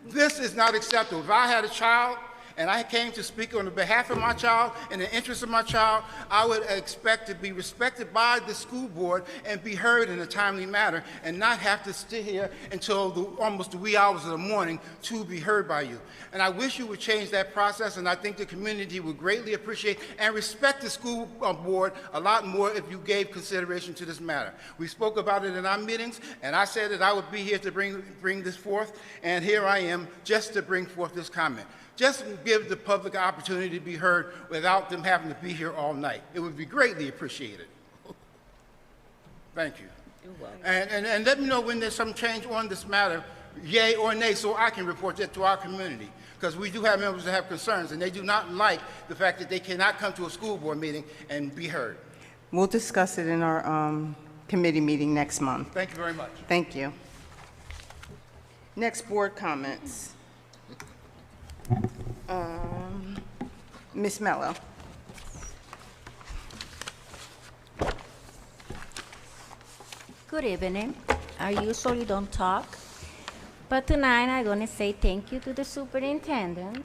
This is not acceptable. If I had a child and I came to speak on behalf of my child, in the interest of my child, I would expect to be respected by the school board and be heard in a timely manner and not have to stay here until almost the wee hours of the morning to be heard by you. And I wish you would change that process, and I think the community would greatly appreciate and respect the school board a lot more if you gave consideration to this matter. We spoke about it in our meetings, and I said that I would be here to bring this forth, and here I am just to bring forth this comment. Just give the public an opportunity to be heard without them having to be here all night. It would be greatly appreciated. Thank you. You're welcome. And let me know when there's some change on this matter, yay or nay, so I can report that to our community. Because we do have members that have concerns, and they do not like the fact that they cannot come to a school board meeting and be heard. We'll discuss it in our committee meeting next month. Thank you very much. Thank you. Next, board comments. Ms. Mello. Good evening. I usually don't talk, but tonight I'm going to say thank you to the superintendent.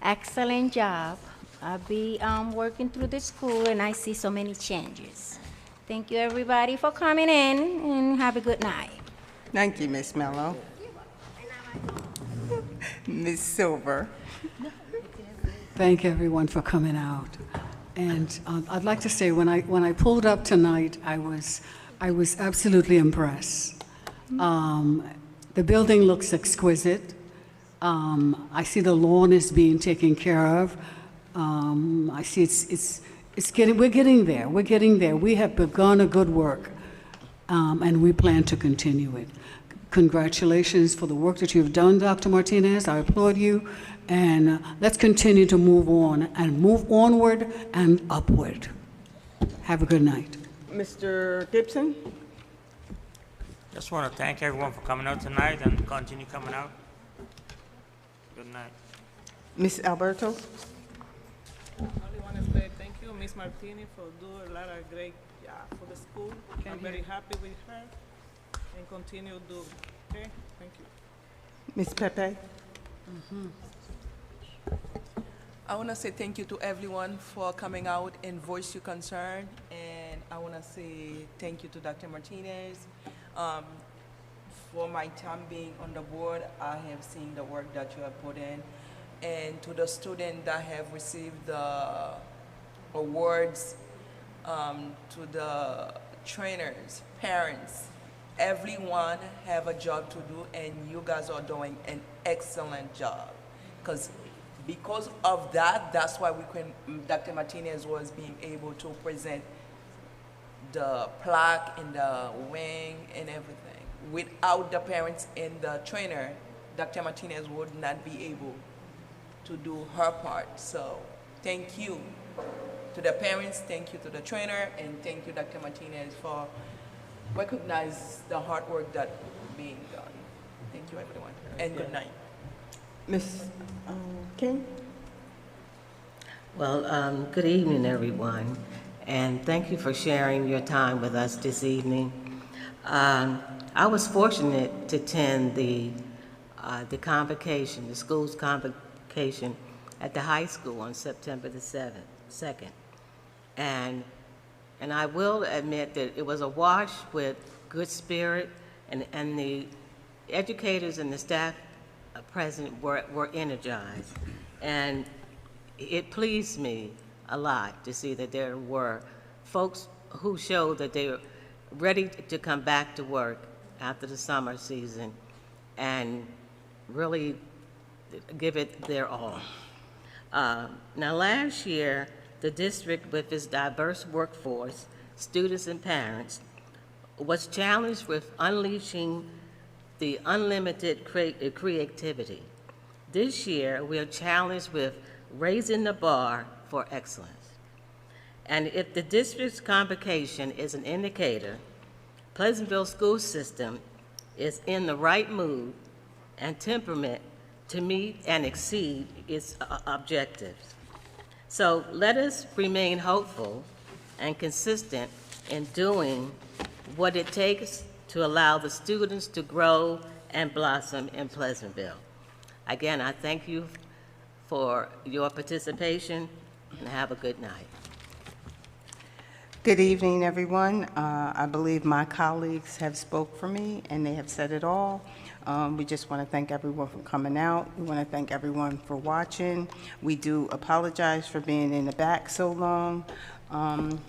Excellent job. I'll be working through the school and I see so many changes. Thank you everybody for coming in and have a good night. Thank you, Ms. Mello. Ms. Silver. Thank everyone for coming out. And I'd like to say, when I pulled up tonight, I was absolutely impressed. The building looks exquisite. I see the lawn is being taken care of. I see we're getting there. We're getting there. We have begun a good work, and we plan to continue it. Congratulations for the work that you've done, Dr. Martinez. I applaud you. And let's continue to move on and move onward and upward. Have a good night. Mr. Gibson? Just want to thank everyone for coming out tonight and continue coming out. Good night. Ms. Alberto? I only want to say thank you, Ms. Martini, for doing a lot of great job for the school. I'm very happy with her and continue to do. Okay, thank you. Ms. Pepe? I want to say thank you to everyone for coming out and voice your concern. And I want to say thank you to Dr. Martinez. For my time being on the board, I have seen the work that you have put in. And to the students that have received the awards, to the trainers, parents, everyone have a job to do, and you guys are doing an excellent job. Because of that, that's why Dr. Martinez was being able to present the plaque and the wing and everything. Without the parents and the trainer, Dr. Martinez would not be able to do her part. So thank you to the parents, thank you to the trainer, and thank you, Dr. Martinez, for recognize the hard work that being done. Thank you, everyone, and good night. Ms. King? Well, good evening, everyone, and thank you for sharing your time with us this evening. I was fortunate to attend the convocation, the school's convocation at the high school on September the 2nd. And I will admit that it was a wash with good spirit, and the educators and the staff present were energized. And it pleased me a lot to see that there were folks who showed that they were ready to come back to work after the summer season and really give it their all. Now, last year, the district, with its diverse workforce, students and parents, was challenged with unleashing the unlimited creativity. This year, we are challenged with raising the bar for excellence. And if the district's convocation is an indicator, Pleasantville school system is in the right mood and temperament to meet and exceed its objectives. So let us remain hopeful and consistent in doing what it takes to allow the students to grow and blossom in Pleasantville. Again, I thank you for your participation, and have a good night. Good evening, everyone. I believe my colleagues have spoke for me, and they have said it all. We just want to thank everyone for coming out. We want to thank everyone for watching. We do apologize for being in the back so long.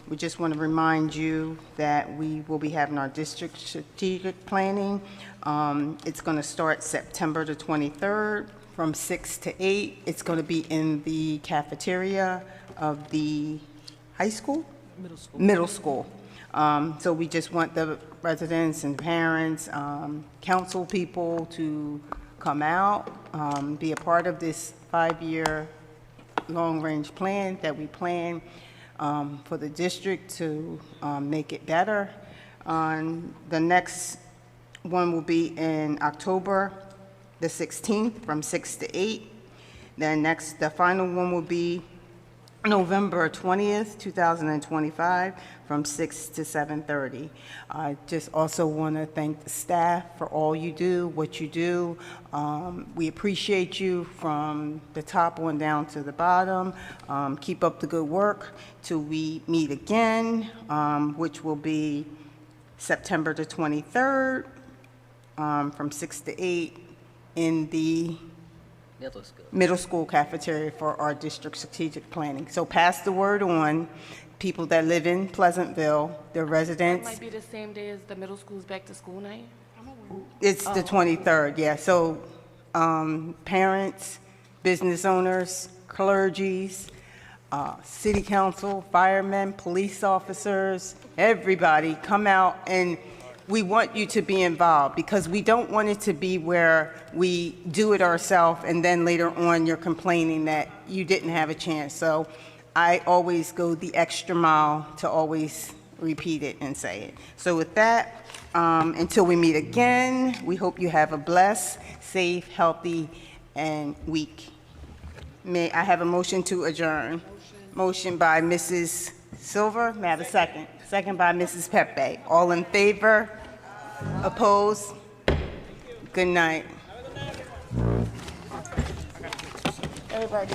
We just want to remind you that we will be having our district strategic planning. It's going to start September the 23rd from 6 to 8. It's going to be in the cafeteria of the high school? Middle school. So we just want the residents and parents, council people to come out, be a part of this 5-year long-range plan that we plan for the district to make it better. The next one will be in October the 16th from 6 to 8. Then the final one will be November 20th, 2025, from 6 to 7:30. I just also want to thank the staff for all you do, what you do. We appreciate you from the top on down to the bottom. Keep up the good work till we meet again, which will be September the 23rd, from 6 to 8 in the middle school cafeteria for our district strategic planning. So pass the word on. People that live in Pleasantville, the residents. That might be the same day as the middle school's back to school night? It's the 23rd, yeah. So parents, business owners, clergies, city council, firemen, police officers, everybody come out, and we want you to be involved, because we don't want it to be where we do it ourselves and then later on you're complaining that you didn't have a chance. So I always go the extra mile to always repeat it and say it. So with that, until we meet again, we hope you have a blessed, safe, healthy, and week. May I have a motion to adjourn? Motion by Mrs. Silver. May I have a second? Second by Mrs. Pepe. All in favor? Opposed? Good night. Everybody.